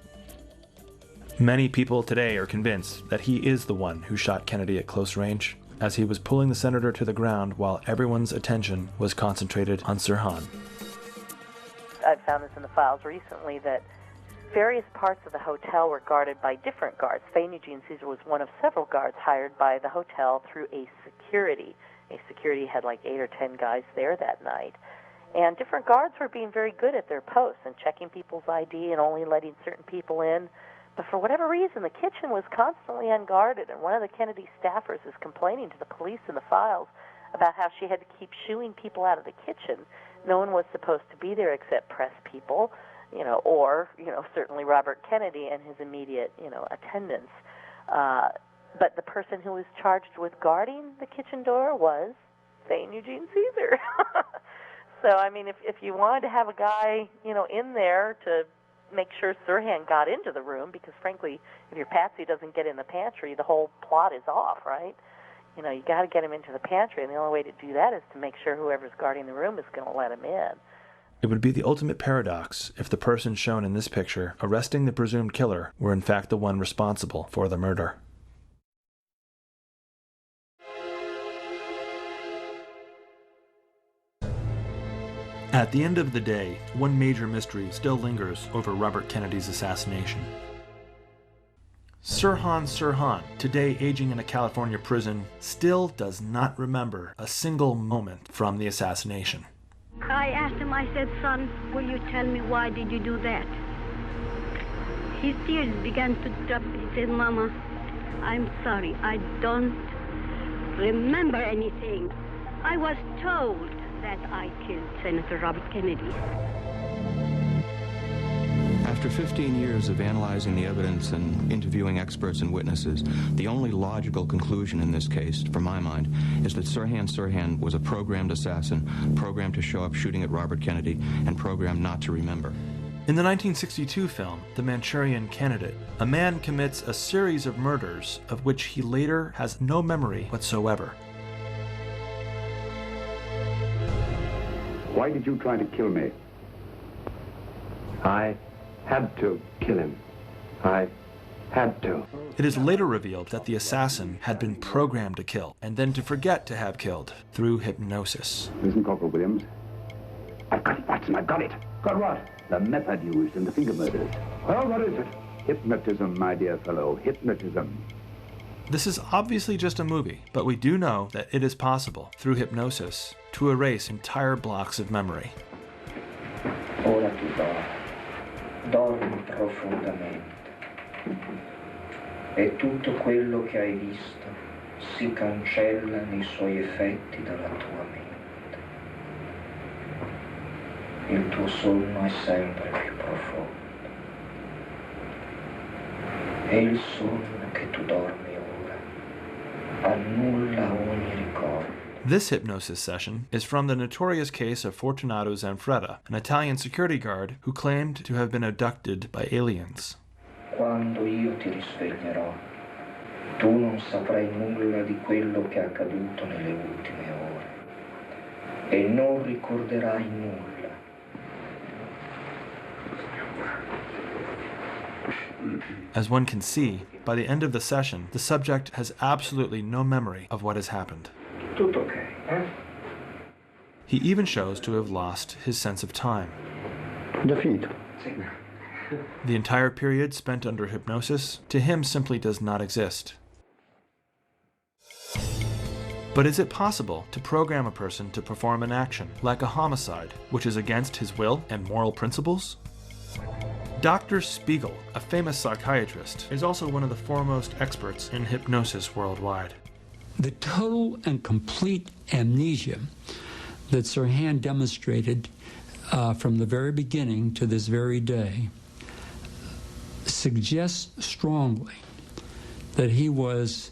Many people today are convinced that he is the one who shot Kennedy at close range, as he was pulling the senator to the ground while everyone's attention was concentrated on Sirhan. I've found this in the files recently that various parts of the hotel were guarded by different guards. Thane Eugene Caesar was one of several guards hired by the hotel through a security. A security had like 8 or 10 guys there that night. And different guards were being very good at their posts and checking people's ID and only letting certain people in. But for whatever reason, the kitchen was constantly unguarded, and one of the Kennedy staffers is complaining to the police in the files about how she had to keep shooing people out of the kitchen. No one was supposed to be there except press people, or certainly Robert Kennedy and his immediate, attendants. But the person who was charged with guarding the kitchen door was Thane Eugene Caesar. So, I mean, if you wanted to have a guy, in there to make sure Sirhan got into the room, because frankly, if your patsy doesn't get in the pantry, the whole plot is off, right? You got to get him into the pantry, and the only way to do that is to make sure whoever's guarding the room is going to let him in. It would be the ultimate paradox if the person shown in this picture arresting the presumed killer were in fact the one responsible for the murder. At the end of the day, one major mystery still lingers over Robert Kennedy's assassination. Sirhan Sirhan, today aging in a California prison, still does not remember a single moment from the assassination. I asked him, I said, son, will you tell me why did you do that? His tears began to drop. He said, Mama, I'm sorry, I don't remember anything. I was told that I killed Senator Robert Kennedy. After 15 years of analyzing the evidence and interviewing experts and witnesses, the only logical conclusion in this case, from my mind, is that Sirhan Sirhan was a programmed assassin, programmed to show up shooting at Robert Kennedy, and programmed not to remember. In the 1962 film, The Manchurian Candidate, a man commits a series of murders of which he later has no memory whatsoever. Why did you try to kill me? I had to kill him. I had to. It is later revealed that the assassin had been programmed to kill, and then to forget to have killed, through hypnosis. Listen, Corporal Williams. I've got it, Watson, I've got it. Got what? The method used in the finger murders. Well, what is it? Hypnotism, my dear fellow, hypnotism. This is obviously just a movie, but we do know that it is possible, through hypnosis, to erase entire blocks of memory. Ora tu dormi profondamente e tutto quello che hai visto si cancella nei suoi effetti dalla tua mente. Il tuo sonno è sempre più profondo e il sonno che tu dormi ora annulla ogni ricordo. This hypnosis session is from the notorious case of Fortunato Zanfretta, an Italian security guard who claimed to have been abducted by aliens. Quando io ti risveglierò, tu non saprai nulla di quello che è accaduto nelle ultime ore e non ricorderai nulla. As one can see, by the end of the session, the subject has absolutely no memory of what has happened. Tutto ok, eh? He even shows to have lost his sense of time. Già finito. The entire period spent under hypnosis, to him, simply does not exist. But is it possible to program a person to perform an action, like a homicide, which is against his will and moral principles? Dr. Spiegel, a famous psychiatrist, is also one of the foremost experts in hypnosis worldwide. The total and complete amnesia that Sirhan demonstrated from the very beginning to this very day suggests strongly that he was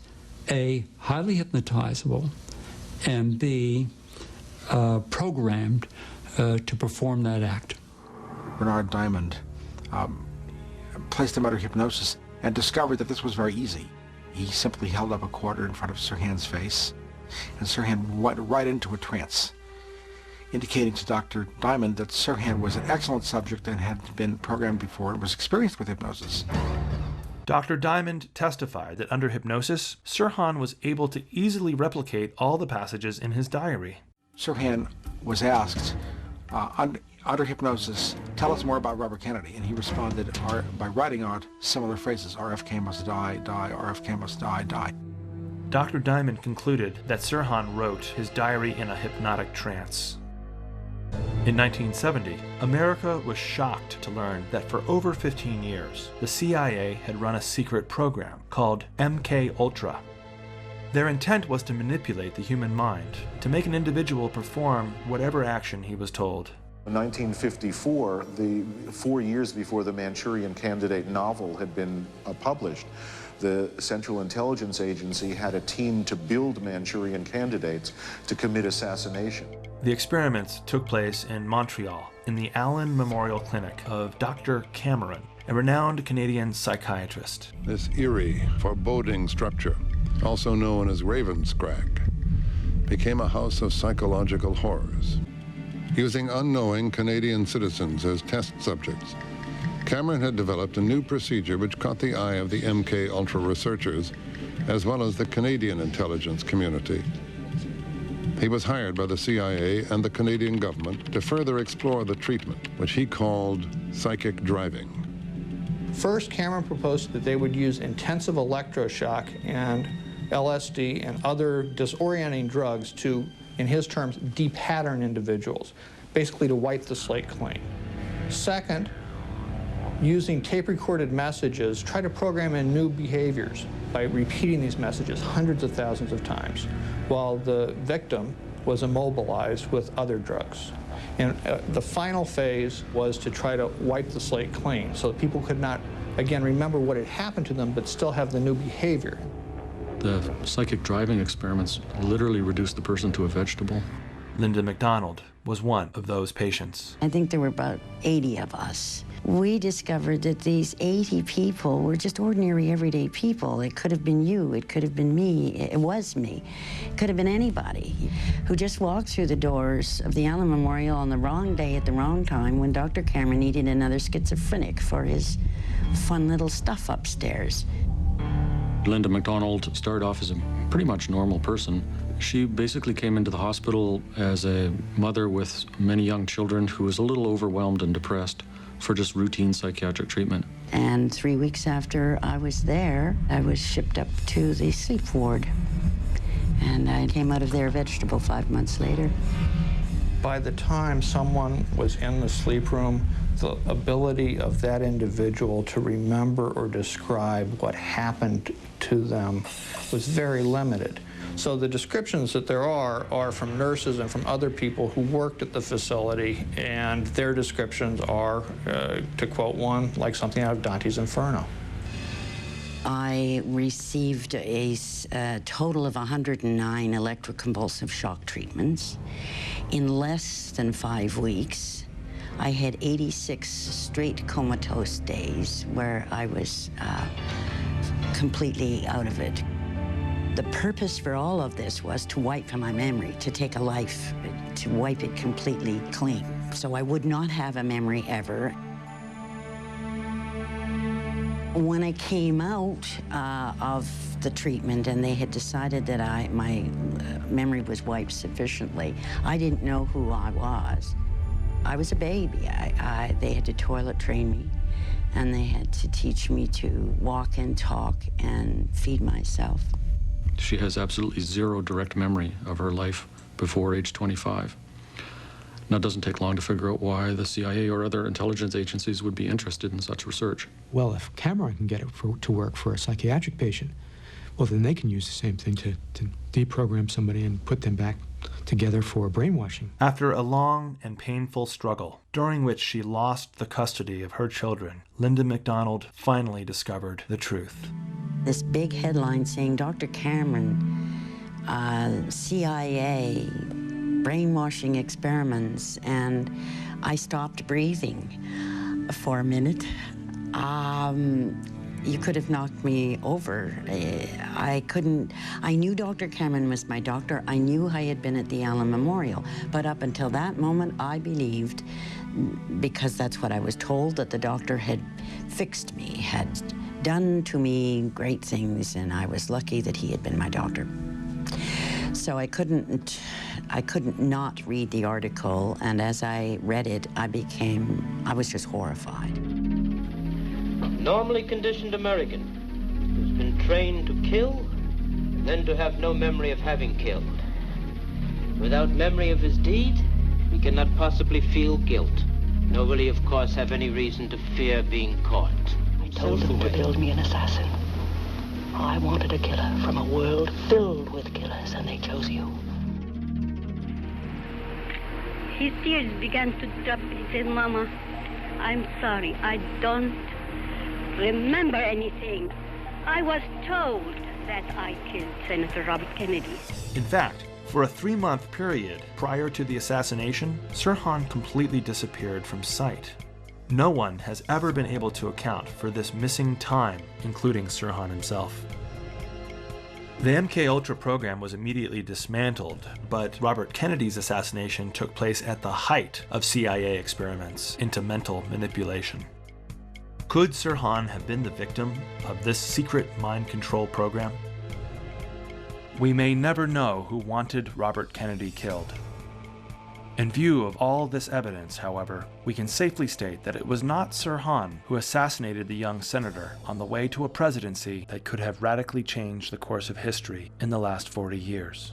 A, highly hypnotizable, and B, programmed to perform that act. Bernard Diamond placed him under hypnosis and discovered that this was very easy. He simply held up a quarter in front of Sirhan's face, and Sirhan went right into a trance, indicating to Dr. Diamond that Sirhan was an excellent subject and had been programmed before and was experienced with hypnosis. Dr. Diamond testified that under hypnosis, Sirhan was able to easily replicate all the passages in his diary. Sirhan was asked, under hypnosis, tell us more about Robert Kennedy, and he responded by writing out similar phrases: RFK must die, die, RFK must die, die. Dr. Diamond concluded that Sirhan wrote his diary in a hypnotic trance. In 1970, America was shocked to learn that for over 15 years, the CIA had run a secret program called MK-Ultra. Their intent was to manipulate the human mind, to make an individual perform whatever action he was told. In 1954, 4 years before the Manchurian Candidate novel had been published, the Central Intelligence Agency had a team to build Manchurian candidates to commit assassination. The experiments took place in Montreal, in the Allen Memorial Clinic of Dr. Cameron, a renowned Canadian psychiatrist. This eerie, foreboding structure, also known as Ravenscrack, became a house of psychological horrors. Using unknowing Canadian citizens as test subjects, Cameron had developed a new procedure which caught the eye of the MK-Ultra researchers, as well as the Canadian intelligence community. He was hired by the CIA and the Canadian government to further explore the treatment, which he called psychic driving. First, Cameron proposed that they would use intensive electroshock and LSD and other disorienting drugs to, in his terms, de-pattern individuals, basically to wipe the slate clean. Second, using tape-recorded messages, try to program in new behaviors by repeating these messages hundreds of thousands of times, while the victim was immobilized with other drugs. And the final phase was to try to wipe the slate clean so that people could not, again, remember what had happened to them, but still have the new behavior. The psychic driving experiments literally reduced the person to a vegetable. Linda McDonald was one of those patients. I think there were about 80 of us. We discovered that these 80 people were just ordinary, everyday people. It could have been you, it could have been me, it was me. It could have been anybody who just walked through the doors of the Allen Memorial on the wrong day at the wrong time when Dr. Cameron needed another schizophrenic for his fun little stuff upstairs. Linda McDonald started off as a pretty much normal person. She basically came into the hospital as a mother with many young children who was a little overwhelmed and depressed for just routine psychiatric treatment. And 3 weeks after I was there, I was shipped up to the sleep ward. And I came out of there a vegetable 5 months later. By the time someone was in the sleep room, the ability of that individual to remember or describe what happened to them was very limited. So the descriptions that there are from nurses and from other people who worked at the facility, and their descriptions are, to quote one, like something out of Dante's Inferno. I received a total of 109 electroconvulsive shock treatments. In less than 5 weeks, I had 86 straight comatose days where I was completely out of it. The purpose for all of this was to wipe my memory, to take a life, to wipe it completely clean. So I would not have a memory ever. When I came out of the treatment and they had decided that my memory was wiped sufficiently, I didn't know who I was. I was a baby. They had to toilet train me, and they had to teach me to walk and talk and feed myself. She has absolutely zero direct memory of her life before age 25. Now, it doesn't take long to figure out why the CIA or other intelligence agencies would be interested in such research. Well, if Cameron can get it to work for a psychiatric patient, well, then they can use the same thing to deprogram somebody and put them back together for brainwashing. After a long and painful struggle, during which she lost the custody of her children, Linda McDonald finally discovered the truth. This big headline saying, Dr. Cameron, CIA, brainwashing experiments, and I stopped breathing for a minute. You could have knocked me over. I knew Dr. Cameron was my doctor. I knew I had been at the Allen Memorial. But up until that moment, I believed, because that's what I was told, that the doctor had fixed me, had done to me great things, and I was lucky that he had been my doctor. So I couldn't not read the article, and as I read it, I was just horrified. Normally conditioned American who's been trained to kill and then to have no memory of having killed. Without memory of his deed, he cannot possibly feel guilt, nor will he, of course, have any reason to fear being caught. I told them to build me an assassin. I wanted a killer from a world filled with killers, and they chose you. His tears began to drop. He said, Mama, I'm sorry. I don't remember anything. I was told that I killed Senator Robert Kennedy. In fact, for a 3-month period prior to the assassination, Sirhan completely disappeared from sight. No one has ever been able to account for this missing time, including Sirhan himself. The MKUltra program was immediately dismantled, but Robert Kennedy's assassination took place at the height of CIA experiments into mental manipulation. Could Sirhan have been the victim of this secret mind control program? We may never know who wanted Robert Kennedy killed. In view of all this evidence, however, we can safely state that it was not Sirhan who assassinated the young senator on the way to a presidency that could have radically changed the course of history in the last 40 years.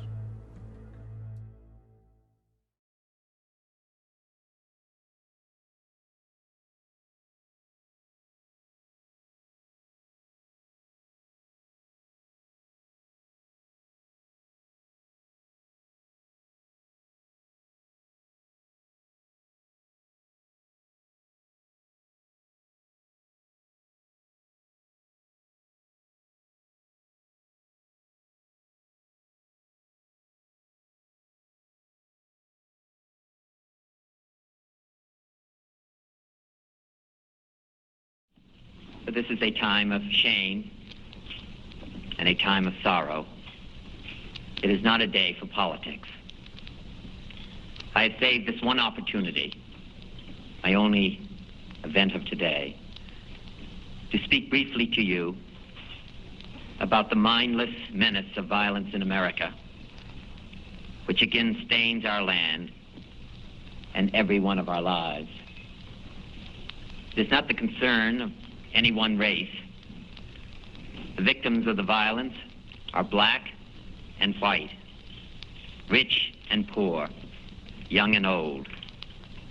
but this is a time of shame and a time of sorrow. It is not a day for politics. I have saved this one opportunity, my only event of today, to speak briefly to you about the mindless menace of violence in America, which again stains our land and every one of our lives. It is not the concern of any one race. The victims of the violence are black and white, rich and poor, young and old,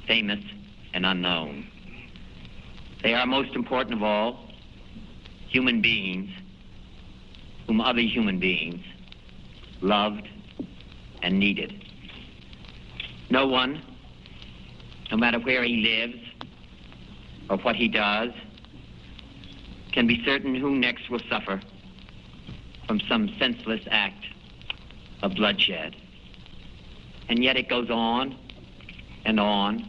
famous and unknown. They are, most important of all, human beings whom other human beings loved and needed. No one, no matter where he lives or what he does, can be certain who next will suffer from some senseless act of bloodshed. And yet it goes on and on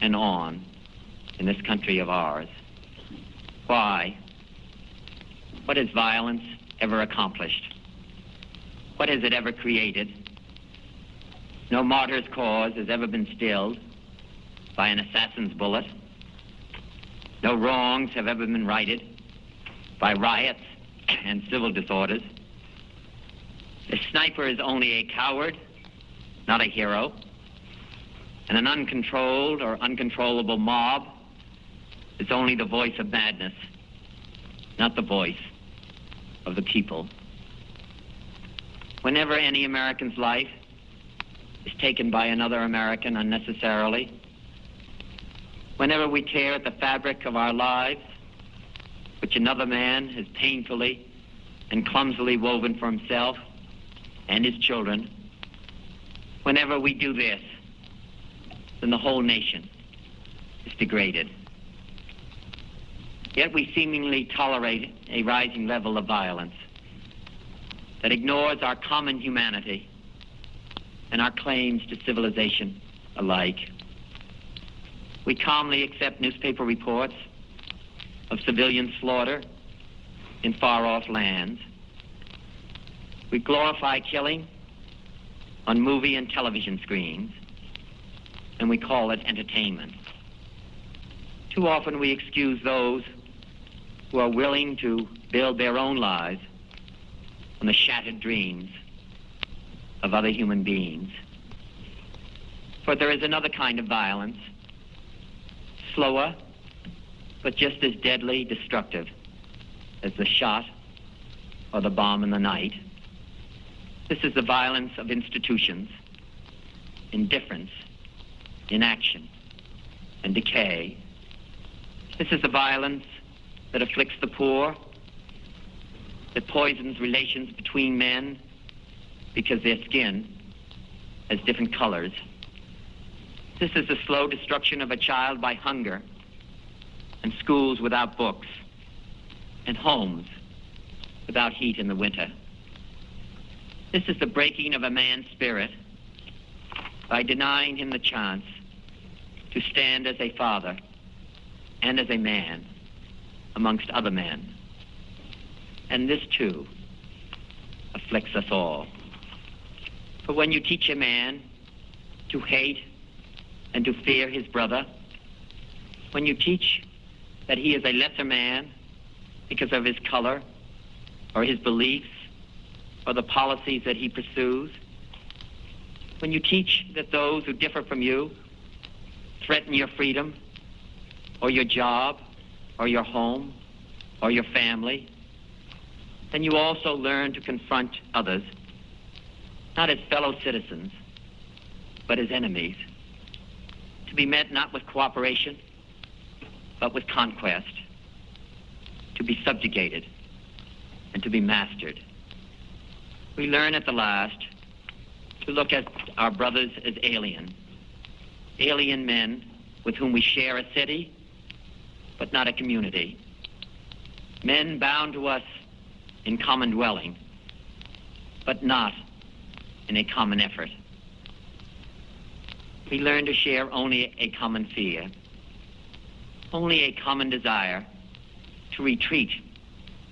and on in this country of ours. Why? What has violence ever accomplished? What has it ever created? No martyr's cause has ever been stilled by an assassin's bullet. No wrongs have ever been righted by riots and civil disorders. The sniper is only a coward, not a hero. And an uncontrolled or uncontrollable mob is only the voice of madness, not the voice of the people. Whenever any American's life is taken by another American unnecessarily, whenever we tear at the fabric of our lives, which another man has painfully and clumsily woven for himself and his children, whenever we do this, then the whole nation is degraded. Yet we seemingly tolerate a rising level of violence that ignores our common humanity and our claims to civilization alike. We calmly accept newspaper reports of civilian slaughter in far-off lands. We glorify killing on movie and television screens, and we call it entertainment. Too often we excuse those who are willing to build their own lives on the shattered dreams of other human beings. For there is another kind of violence, slower, but just as deadly destructive as the shot or the bomb in the night. This is the violence of institutions, indifference, inaction, and decay. This is the violence that afflicts the poor, that poisons relations between men because their skin has different colors. This is the slow destruction of a child by hunger, and schools without books, and homes without heat in the winter. This is the breaking of a man's spirit by denying him the chance to stand as a father and as a man amongst other men. And this, too, afflicts us all. For when you teach a man to hate and to fear his brother, when you teach that he is a lesser man because of his color or his beliefs or the policies that he pursues, when you teach that those who differ from you threaten your freedom or your job or your home or your family, then you also learn to confront others, not as fellow citizens, but as enemies, to be met not with cooperation, but with conquest, to be subjugated and to be mastered. We learn at the last to look at our brothers as alien men with whom we share a city, but not a community. Men bound to us in common dwelling, but not in a common effort. We learn to share only a common fear, only a common desire to retreat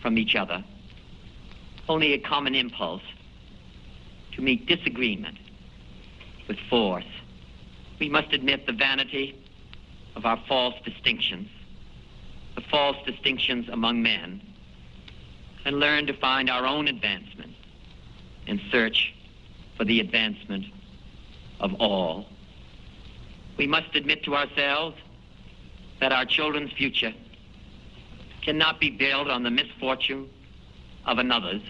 from each other, only a common impulse to meet disagreement with force. We must admit the vanity of our false distinctions, the false distinctions among men, and learn to find our own advancement and search for the advancement of all. We must admit to ourselves that our children's future cannot be built on the misfortune of another's.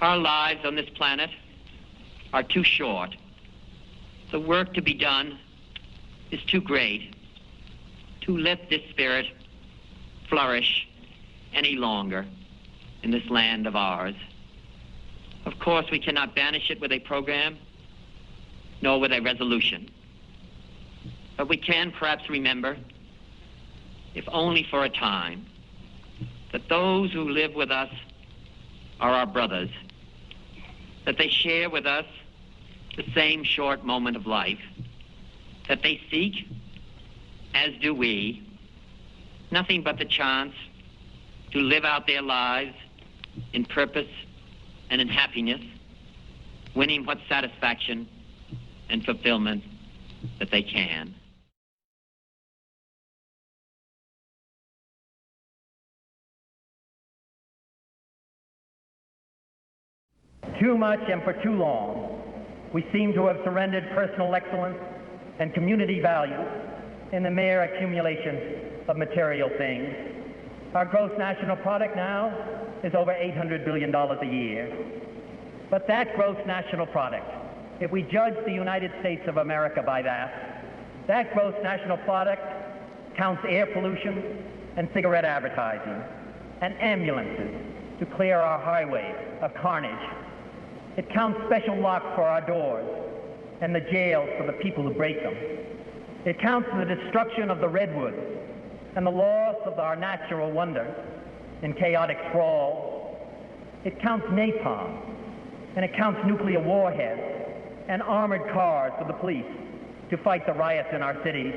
Our lives on this planet are too short. The work to be done is too great to let this spirit flourish any longer in this land of ours. Of course, we cannot banish it with a program, nor with a resolution. But we can perhaps remember, if only for a time, that those who live with us are our brothers, that they share with us the same short moment of life, that they seek, as do we, nothing but the chance to live out their lives in purpose and in happiness, winning what satisfaction and fulfillment that they can. Too much and for too long, we seem to have surrendered personal excellence and community values in the mere accumulation of material things. Our gross national product now is over $800 billion a year. But that gross national product, if we judge the United States of America by that gross national product counts air pollution and cigarette advertising and ambulances to clear our highways of carnage. It counts special locks for our doors and the jails for the people who break them. It counts the destruction of the redwoods and the loss of our natural wonder in chaotic sprawl. It counts napalm, and it counts nuclear warheads and armored cars for the police to fight the riots in our cities.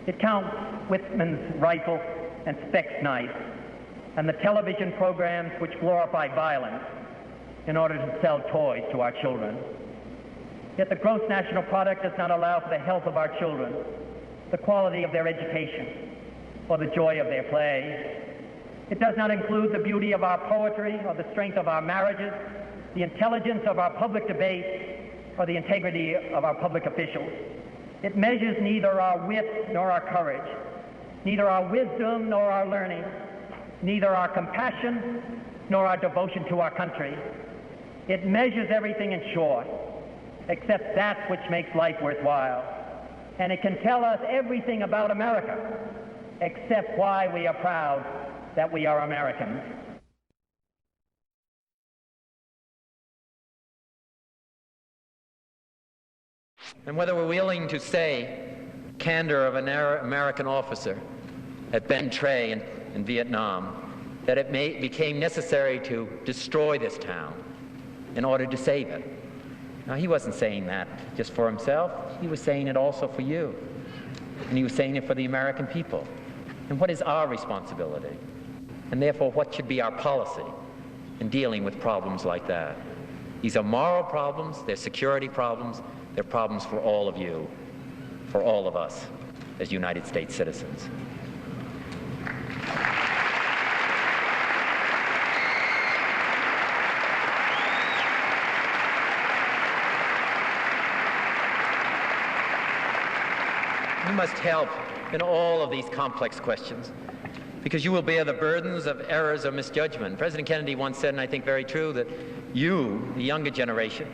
It counts Whitman's rifle and Speck's knife and the television programs which glorify violence in order to sell toys to our children. Yet the gross national product does not allow for the health of our children, the quality of their education, or the joy of their play. It does not include the beauty of our poetry or the strength of our marriages, the intelligence of our public debate, or the integrity of our public officials. It measures neither our wit nor our courage, neither our wisdom nor our learning, neither our compassion nor our devotion to our country. It measures everything in short, except that which makes life worthwhile. And it can tell us everything about America, except why we are proud that we are Americans. And whether we're willing to say candor of an American officer at Ben Tre in Vietnam, that it became necessary to destroy this town in order to save it. Now, he wasn't saying that just for himself. He was saying it also for you. And he was saying it for the American people. And what is our responsibility? And therefore, what should be our policy in dealing with problems like that? These are moral problems, they're security problems, they're problems for all of you, for all of us as United States citizens. You must help in all of these complex questions, because you will bear the burdens of errors or misjudgment. President Kennedy once said, and I think very true, that you, the younger generation,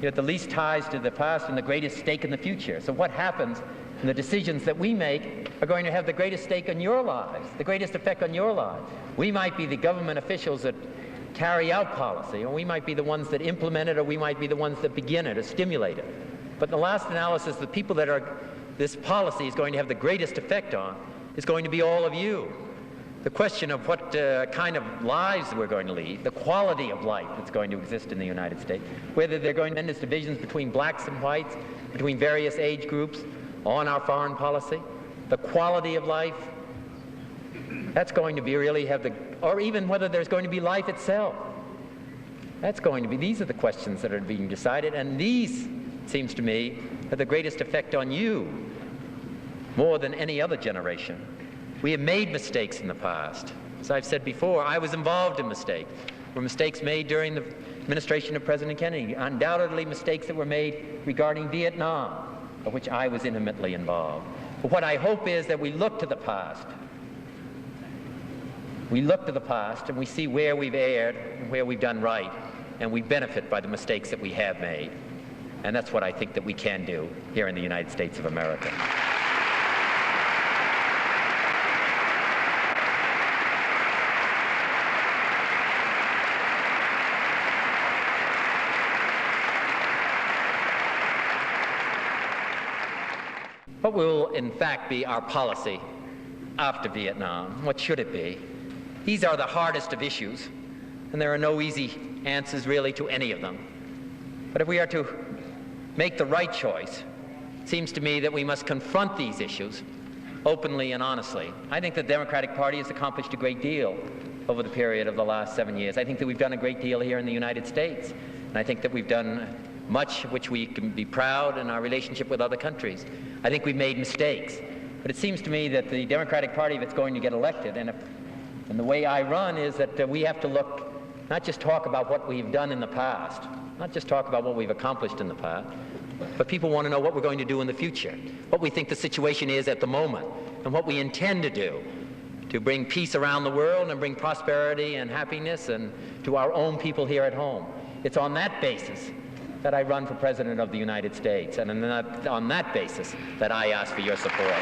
you have the least ties to the past and the greatest stake in the future. So what happens in the decisions that we make are going to have the greatest stake on your lives, the greatest effect on your lives. We might be the government officials that carry out policy, or we might be the ones that implement it, or we might be the ones that begin it or stimulate it. But in the last analysis, the people that this policy is going to have the greatest effect on is going to be all of you. The question of what kind of lives we're going to lead, the quality of life that's going to exist in the United States, whether there are going to be tremendous divisions between blacks and whites, between various age groups on our foreign policy, the quality of life That's going to be really have the, or even whether there's going to be life itself. That's going to be, these are the questions that are being decided, and these, it seems to me, have the greatest effect on you, more than any other generation. We have made mistakes in the past. As I've said before, I was involved in mistakes. There were mistakes made during the administration of President Kennedy, undoubtedly mistakes that were made regarding Vietnam, of which I was intimately involved. But what I hope is that we look to the past. We look to the past and we see where we've erred and where we've done right, and we benefit by the mistakes that we have made. And that's what I think that we can do here in the United States of America. What will, in fact, be our policy after Vietnam? What should it be? These are the hardest of issues, and there are no easy answers really to any of them. But if we are to make the right choice, it seems to me that we must confront these issues openly and honestly. I think the Democratic Party has accomplished a great deal over the period of the last 7 years. I think that we've done a great deal here in the United States, and I think that we've done much which we can be proud in our relationship with other countries. I think we've made mistakes, but it seems to me that the Democratic Party that's going to get elected, and the way I run is that we have to look, not just talk about what we've done in the past, not just talk about what we've accomplished in the past, but people want to know what we're going to do in the future, what we think the situation is at the moment, and what we intend to do to bring peace around the world and bring prosperity and happiness and to our own people here at home. It's on that basis that I run for President of the United States, and on that basis that I ask for your support.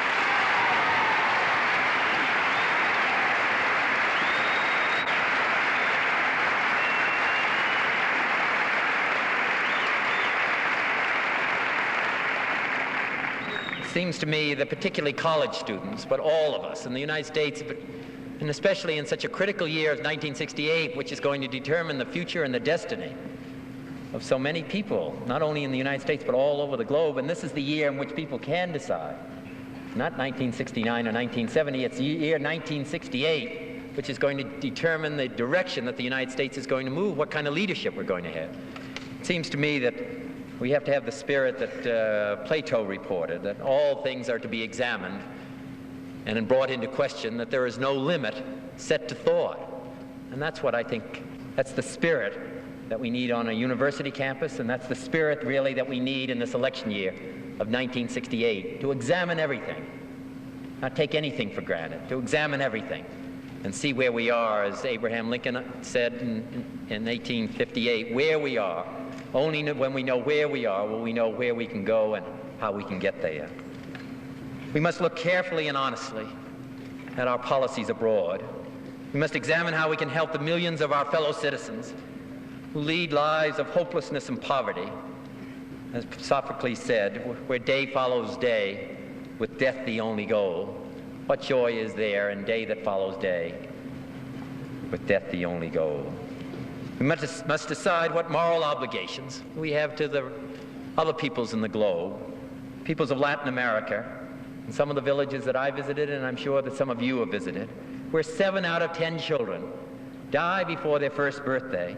It seems to me that particularly college students, but all of us in the United States, and especially in such a critical year as 1968, which is going to determine the future and the destiny of so many people, not only in the United States, but all over the globe. And this is the year in which people can decide. Not 1969 or 1970, it's the year 1968, which is going to determine the direction that the United States is going to move, what kind of leadership we're going to have. It seems to me that we have to have the spirit that Plato reported, that all things are to be examined and brought into question, that there is no limit set to thought. And that's what I think, that's the spirit that we need on a university campus, and that's the spirit really that we need in this election year of 1968, to examine everything, not take anything for granted, to examine everything and see where we are, as Abraham Lincoln said in 1858, where we are. Only when we know where we are will we know where we can go and how we can get there. We must look carefully and honestly at our policies abroad. We must examine how we can help the millions of our fellow citizens who lead lives of hopelessness and poverty. As Sophocles said, where day follows day, with death the only goal. What joy is there in day that follows day, with death the only goal? We must decide what moral obligations we have to the other peoples in the globe, peoples of Latin America, and some of the villages that I visited, and I'm sure that some of you have visited, where 7 out of 10 children die before their first birthday,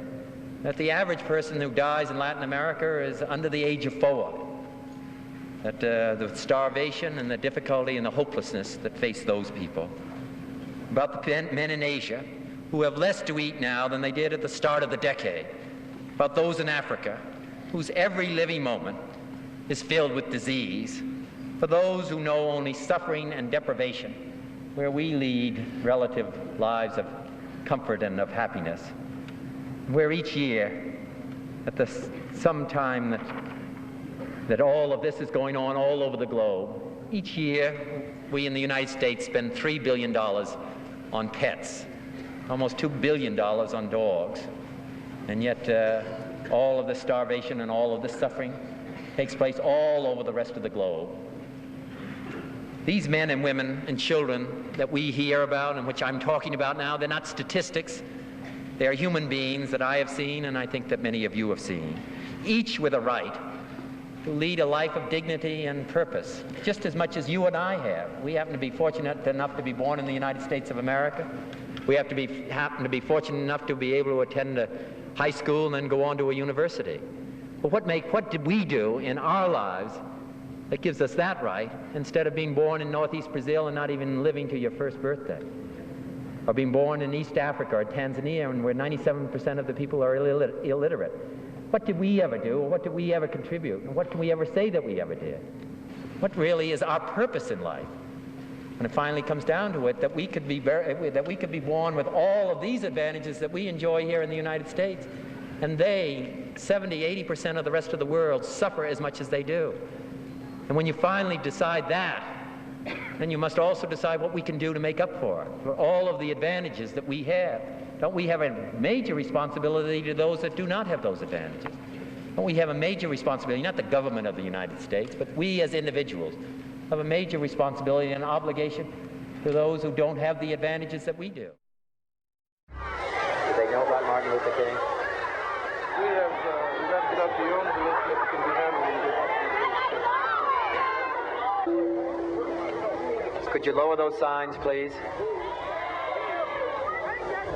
that the average person who dies in Latin America is under the age of 4, that the starvation and the difficulty and the hopelessness that face those people. About the men in Asia who have less to eat now than they did at the start of the decade. About those in Africa whose every living moment is filled with disease. For those who know only suffering and deprivation, where we lead relative lives of comfort and of happiness. Where each year, at some time that all of this is going on all over the globe, each year we in the United States spend $3 billion on pets, almost $2 billion on dogs, and yet all of the starvation and all of this suffering takes place all over the rest of the globe. These men and women and children that we hear about and which I'm talking about now, they're not statistics. They are human beings that I have seen, and I think that many of you have seen, each with a right to lead a life of dignity and purpose, just as much as you and I have. We happen to be fortunate enough to be born in the United States of America. We happen to be fortunate enough to be able to attend a high school and then go on to a university. But what did we do in our lives that gives us that right, instead of being born in northeast Brazil and not even living to your first birthday? Or being born in East Africa or Tanzania, and where 97% of the people are illiterate. What did we ever do, or what did we ever contribute, and what can we ever say that we ever did? What really is our purpose in life? When it finally comes down to it, that we could be born with all of these advantages that we enjoy here in the United States, and they, 70–80% of the rest of the world, suffer as much as they do. And when you finally decide that, then you must also decide what we can do to make up for all of the advantages that we have. Don't we have a major responsibility to those that do not have those advantages? Don't we have a major responsibility, not the government of the United States, but we as individuals have a major responsibility and obligation to those who don't have the advantages that we do. Do they know about Martin Luther King? We have left it up to your own list that can be handled. Could you lower those signs, please?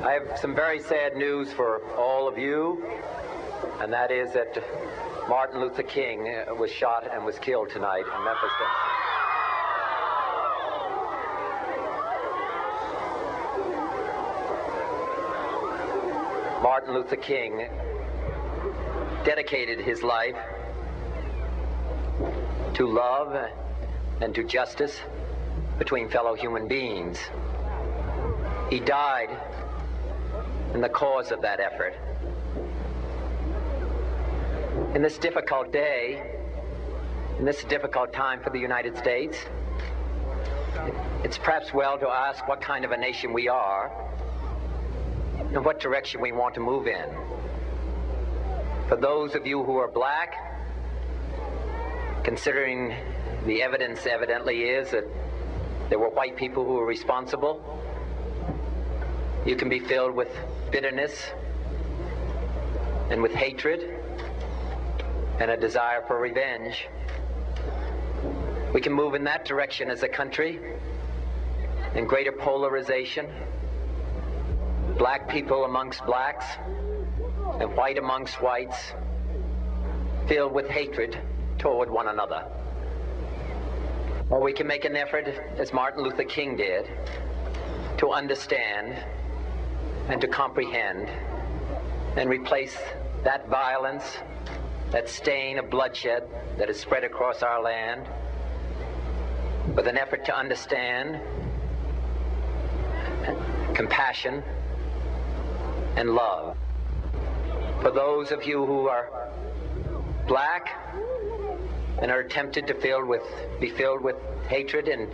I have some very sad news for all of you, and that is that Martin Luther King was shot and was killed tonight in Memphis, Tennessee. Martin Luther King dedicated his life to love and to justice between fellow human beings. He died in the cause of that effort. In this difficult day, in this difficult time for the United States, it's perhaps well to ask what kind of a nation we are and what direction we want to move in. For those of you who are black, considering the evidence evidently is that there were white people who were responsible, you can be filled with bitterness and with hatred and a desire for revenge. We can move in that direction as a country, in greater polarization, black people amongst blacks and white amongst whites, filled with hatred toward one another. Or we can make an effort, as Martin Luther King did, to understand and to comprehend and replace that violence, that stain of bloodshed that is spread across our land, with an effort to understand compassion and love. For those of you who are black and are tempted to be filled with hatred and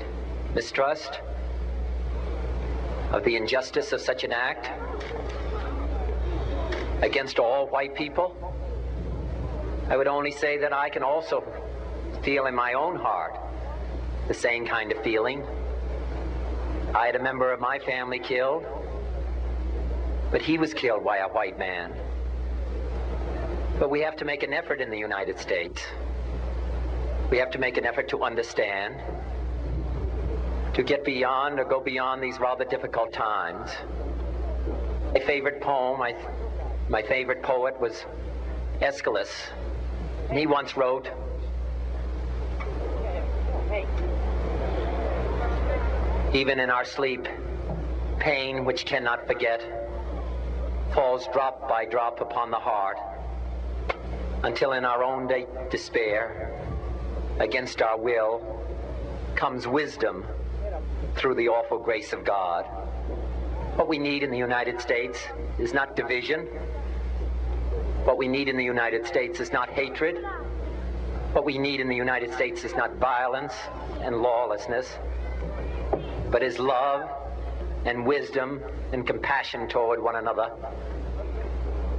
mistrust of the injustice of such an act against all white people, I would only say that I can also feel in my own heart the same kind of feeling. I had a member of my family killed, but he was killed by a white man. But we have to make an effort in the United States. We have to make an effort to understand, to get beyond or go beyond these rather difficult times. My favorite poem, my favorite poet was Aeschylus. He once wrote, "Even in our sleep, pain which cannot forget falls drop by drop upon the heart, until in our own despair, against our will, comes wisdom through the awful grace of God." What we need in the United States is not division. What we need in the United States is not hatred. What we need in the United States is not violence and lawlessness, but is love and wisdom and compassion toward one another,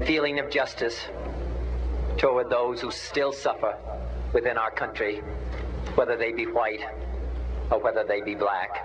feeling of justice toward those who still suffer within our country, whether they be white or whether they be black.